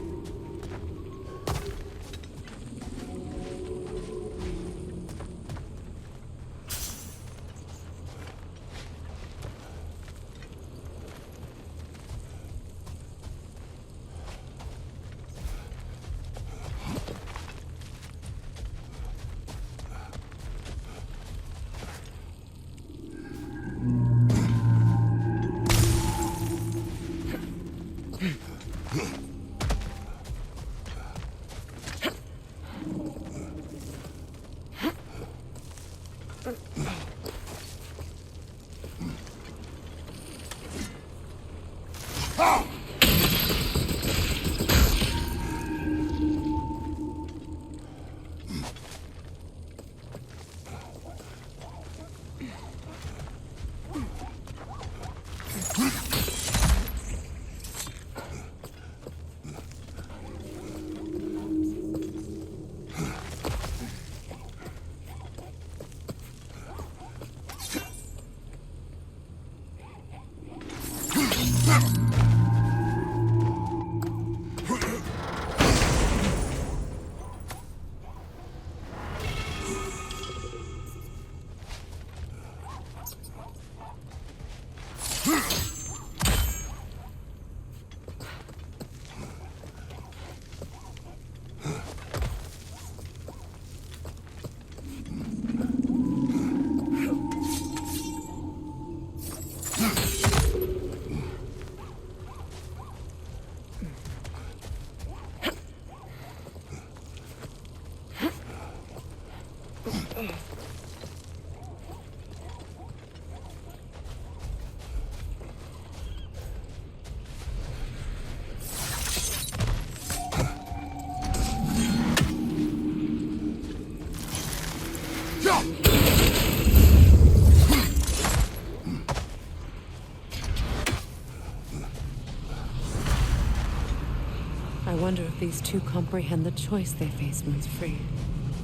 I wonder if these two comprehend the choice they face once freed.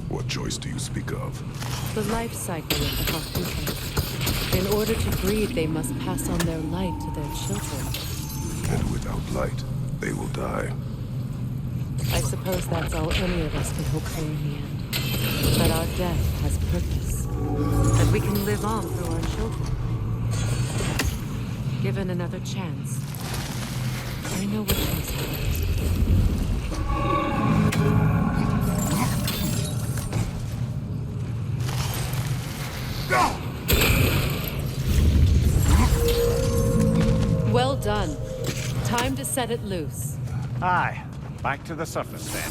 What choice do you speak of? The life cycle of the Hakuto. In order to breed, they must pass on their light to their children. And without light, they will die. I suppose that's all any of us can hope for in the end. That our death has purpose. That we can live on through our children. Given another chance, I know what choice it is. Well done. Time to set it loose. Aye, back to the surface then.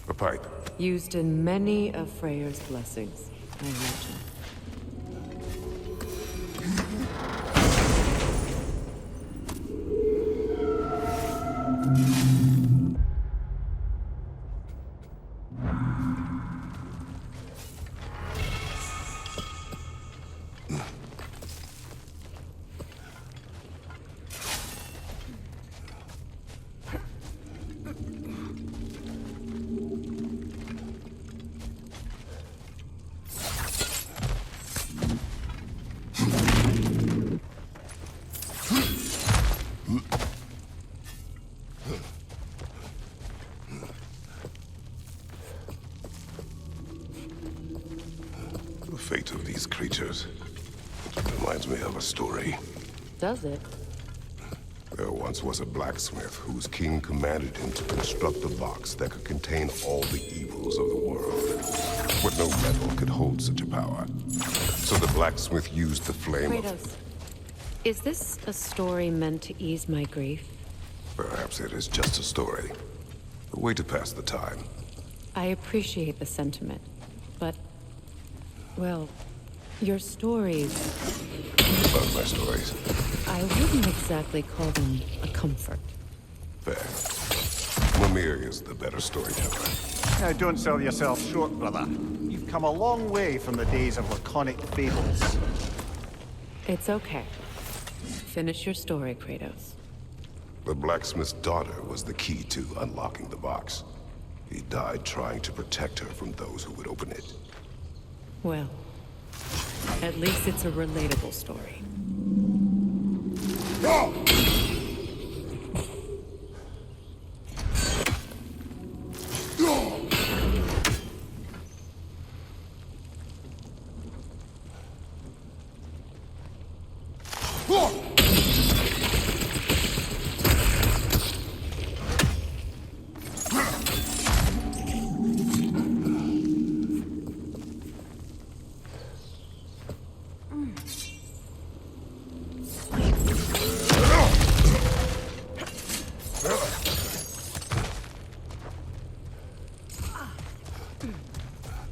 A pipe. Used in many of Freyr's blessings, I imagine. The fate of these creatures reminds me of a story. Does it? There once was a blacksmith whose king commanded him to construct a box that could contain all the evils of the world. But no metal could hold such a power. So the blacksmith used the flame of... Kratos, is this a story meant to ease my grief? Perhaps it is just a story. A way to pass the time. I appreciate the sentiment, but, well, your stories, About my stories. I wouldn't exactly call them a comfort. Fair. Mimir is the better storyteller. Now, don't sell yourself short, brother. You've come a long way from the days of laconic fables. It's okay. Finish your story, Kratos. The blacksmith's daughter was the key to unlocking the box. He died trying to protect her from those who would open it. Well, At least it's a relatable story.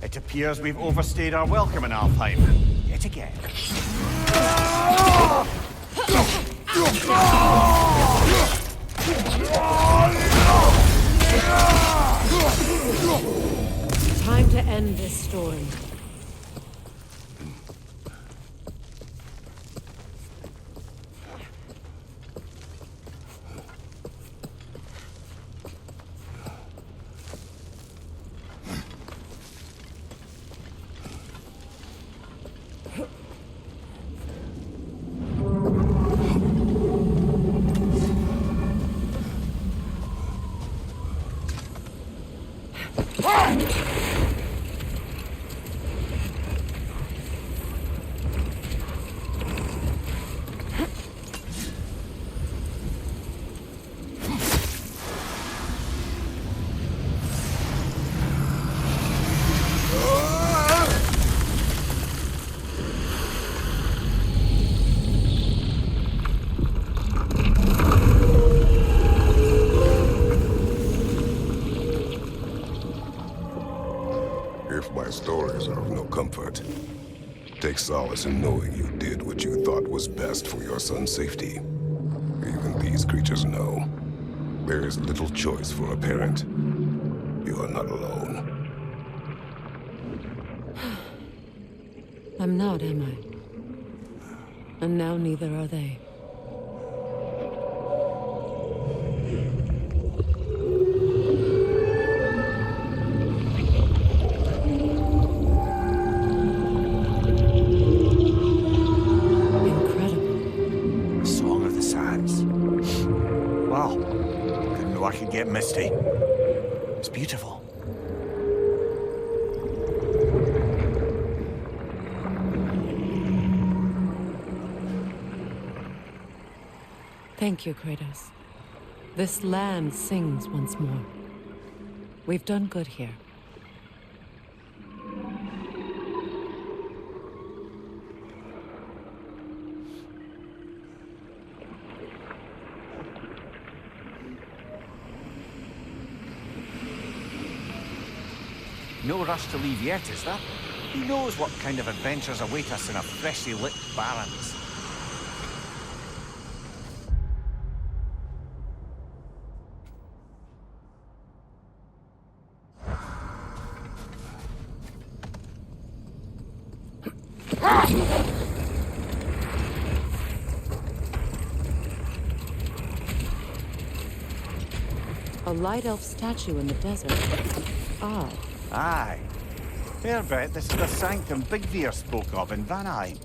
It appears we've overstayed our welcome in Alfheim. Yet again. Time to end this story. If my stories are of no comfort, take solace in knowing you did what you thought was best for your son's safety. Even these creatures know. There is little choice for a parent. You are not alone. I'm not, am I? And now neither are they. Incredible. Song of the Sands. Wow. Didn't know I could get misty. It's beautiful. Thank you, Kratos. This land sings once more. We've done good here. No rush to leave yet, is there? Who knows what kind of adventures await us in a freshly lit Barrens? A light elf statue in the desert. Odd. Aye. Fair bet this is the sanctum Big Veer spoke of in Vanheim.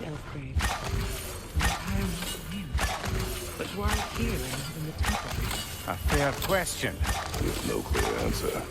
Elfgrave. The entire mausoleum. But why here and not in the temple? A fair question. With no clear answer.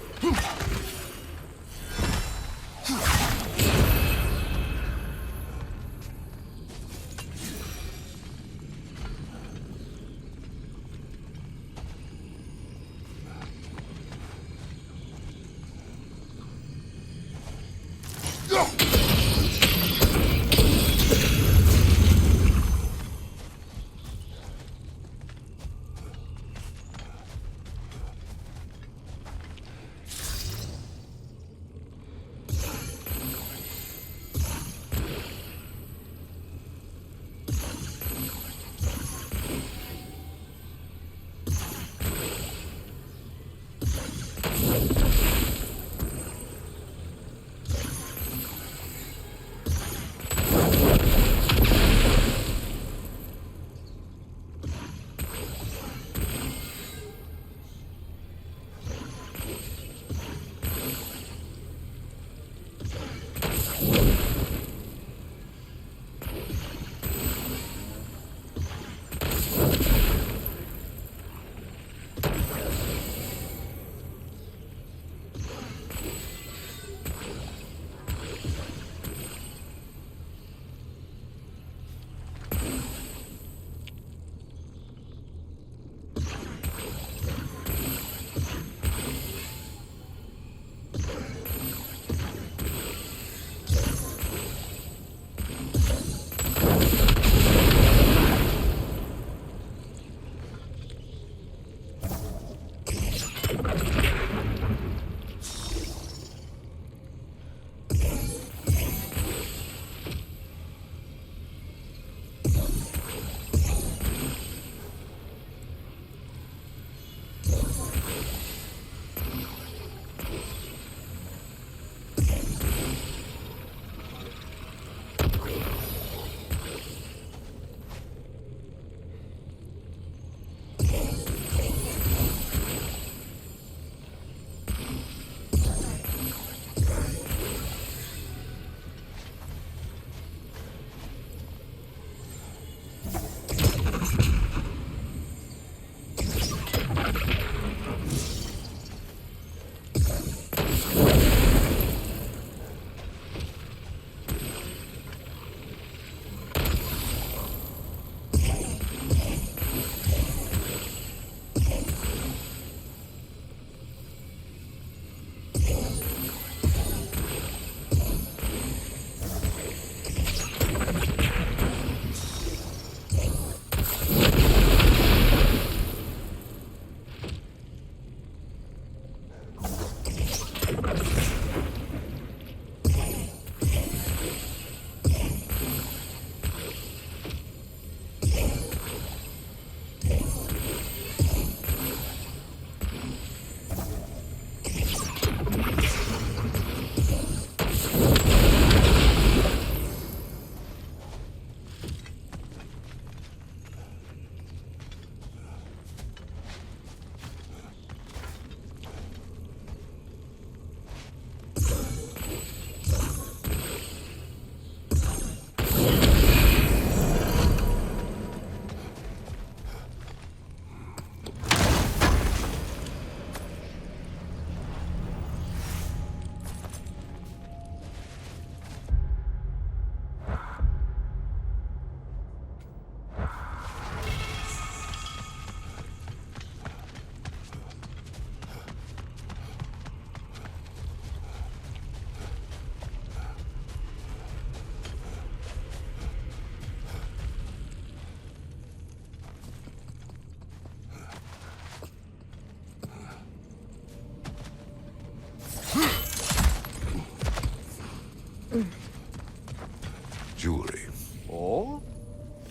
Jewelry. Oh?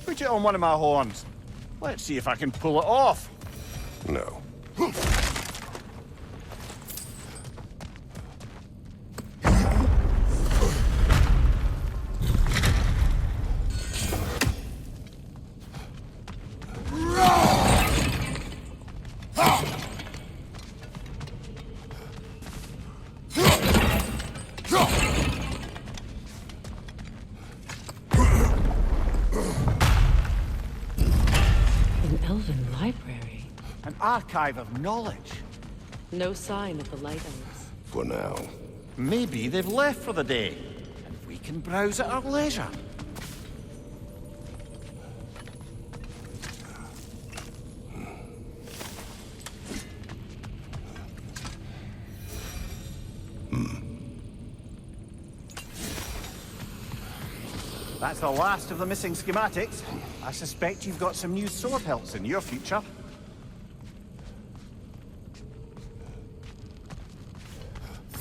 Put it on one of my horns. Let's see if I can pull it off. No. archive of knowledge. No sign of the Light Elves. For now. Maybe they've left for the day, and we can browse at our leisure. That's the last of the missing schematics. I suspect you've got some new sword hilts in your future.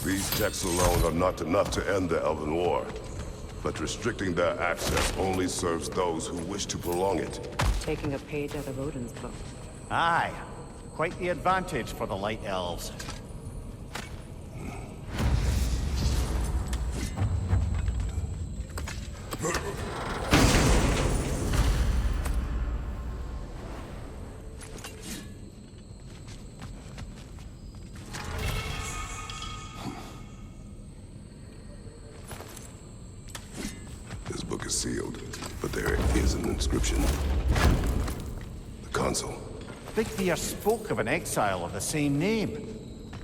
These texts alone are not enough to end the Elven War. But restricting their access only serves those who wish to prolong it. Taking a page out of Odin's book. Aye. Quite the advantage for the Light Elves. This book is sealed, but there is an inscription. The console. Big Bear spoke of an exile of the same name.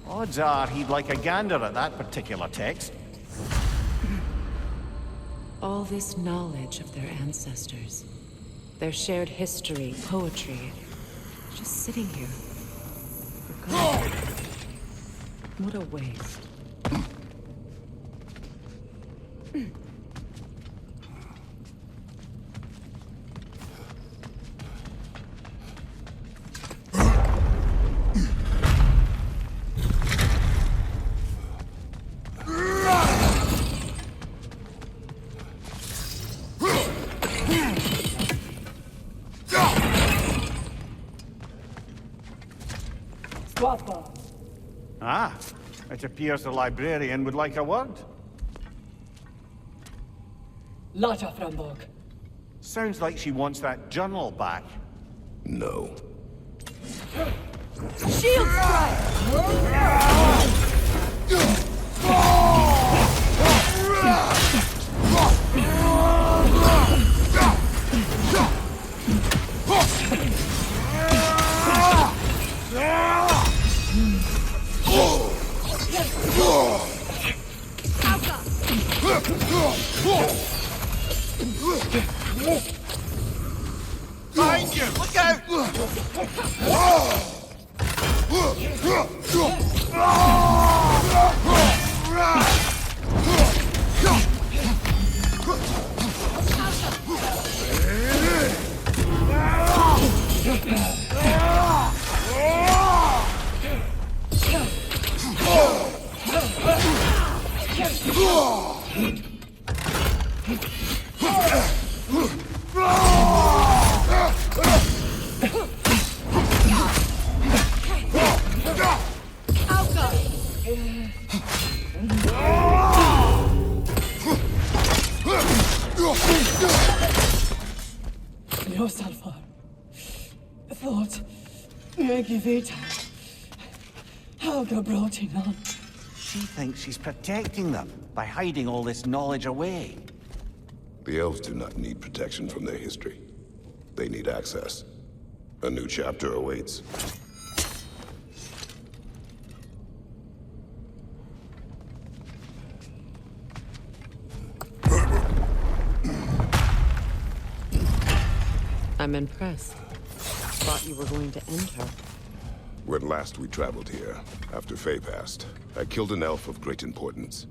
Odds are he'd like a gander at that particular text. All this knowledge of their ancestors, their shared history, poetry, just sitting here. Forgotten. What a waste. Ah, it appears the librarian would like a word. Lata Frambog. Sounds like she wants that journal back. No. Shield strike! Behind you! Look out! Your Salvar. Thought. Megivita. Helga brought him on. She thinks she's protecting them by hiding all this knowledge away. The elves do not need protection from their history. They need access. A new chapter awaits. I'm impressed. Thought you were going to end her. When last we traveled here, after Faye passed, I killed an elf of great importance.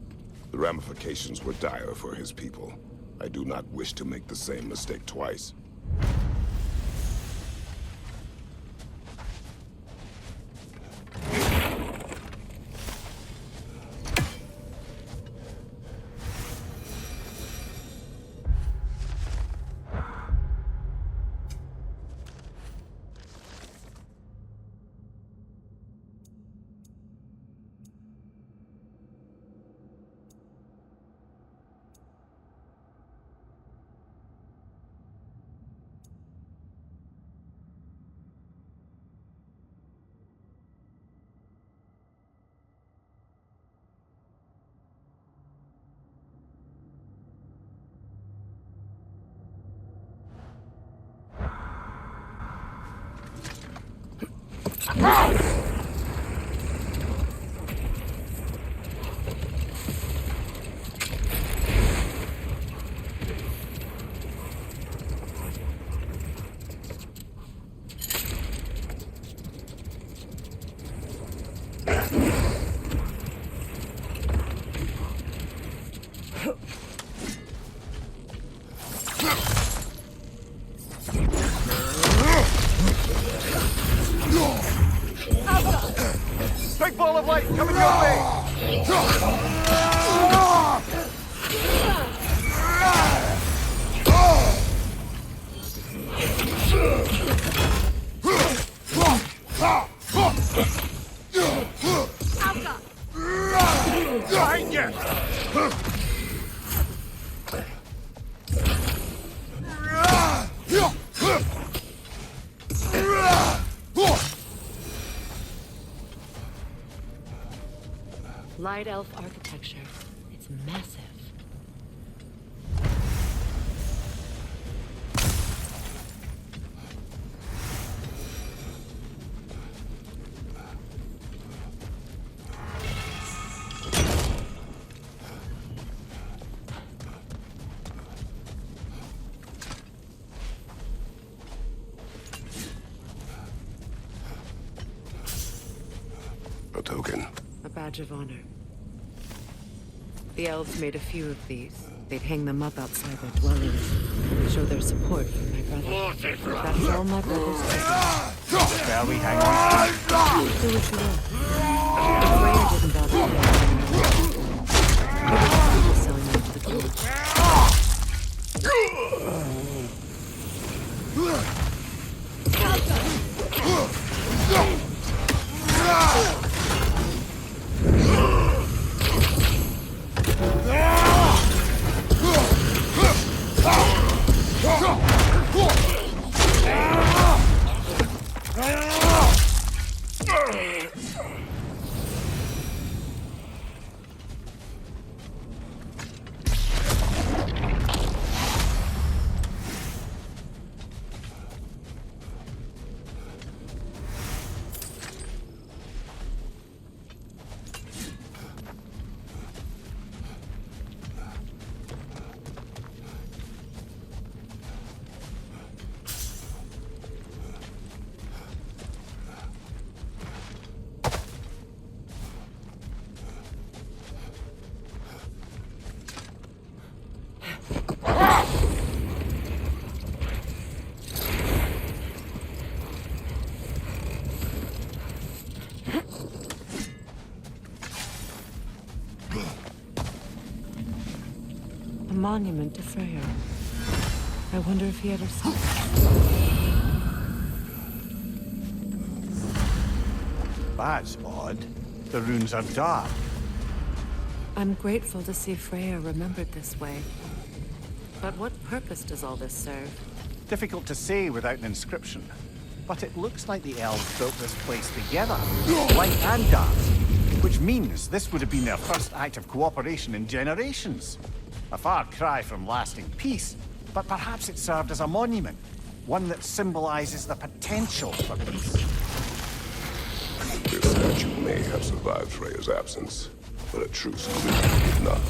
The ramifications were dire for his people. I do not wish to make the same mistake twice. Coming your way! Behind you! Light elf architecture. It's massive. A token. A badge of honor. The elves made a few of these. They'd hang them up outside their dwellings, show their support for my brother. That's all my brothers did. Shall we hang on? Do what you will. The Freya didn't bother me. He was just selling them to the village. A monument to Freya. I wonder if he ever saw it. That's odd. The runes are dark. I'm grateful to see Freya remembered this way. But what purpose does all this serve? Difficult to say without an inscription. But it looks like the elves built this place together, light and dark. Which means this would have been their first act of cooperation in generations. A far cry from lasting peace, but perhaps it served as a monument. One that symbolizes the potential for peace. This statue may have survived Freya's absence, but a truce clearly did not.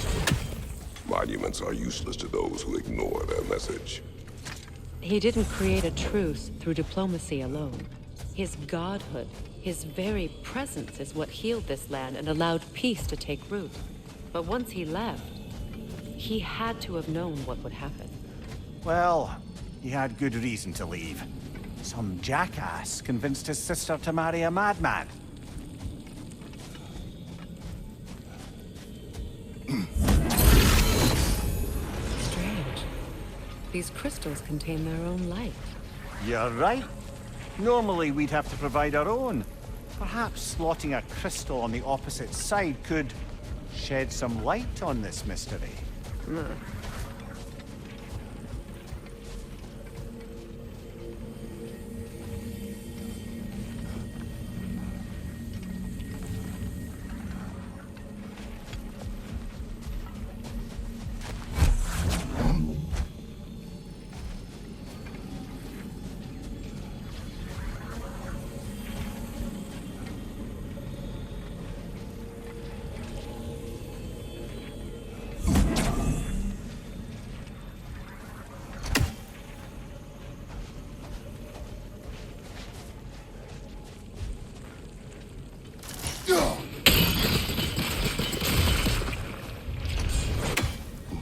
Monuments are useless to those who ignore their message. He didn't create a truce through diplomacy alone. His godhood, his very presence is what healed this land and allowed peace to take root. But once he left, he had to have known what would happen. Well, he had good reason to leave. Some jackass convinced his sister to marry a madman. Strange. These crystals contain their own light. You're right. Normally we'd have to provide our own. Perhaps slotting a crystal on the opposite side could shed some light on this mystery.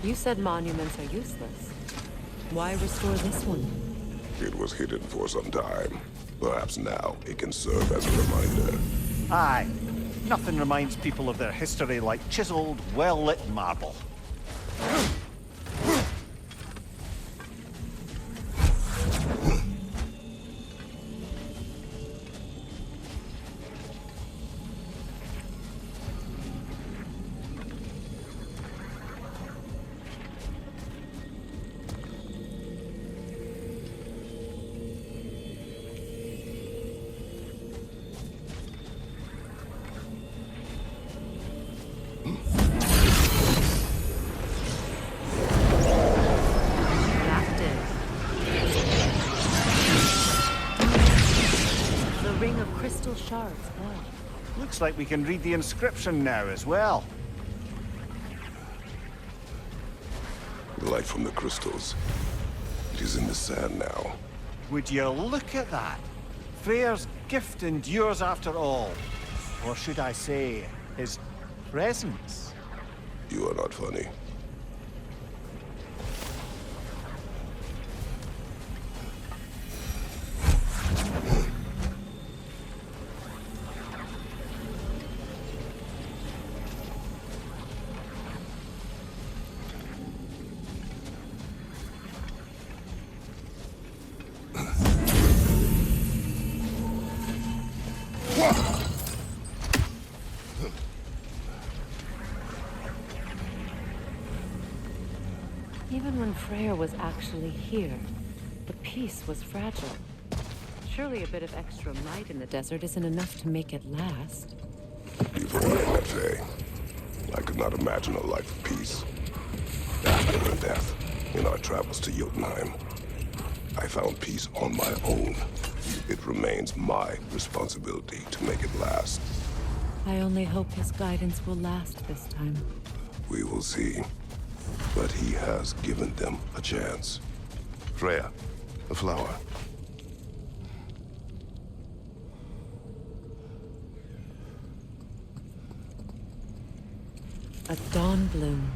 You said monuments are useless. Why restore this one? It was hidden for some time. Perhaps now it can serve as a reminder. Aye. Nothing reminds people of their history like chiseled, well-lit marble. Shards, blood. Looks like we can read the inscription now as well. The light from the crystals. It is in the sand now. Would you look at that? Freyr's gift endures after all. Or should I say, his presence? You are not funny. Even when Freyr was actually here, the peace was fragile. Surely a bit of extra light in the desert isn't enough to make it last. You've only met Faye. I could not imagine a life of peace. After her death, in our travels to Jotunheim, I found peace on my own. It remains my responsibility to make it last. I only hope his guidance will last this time. We will see. But he has given them a chance. Freya, a flower. A dawn bloom.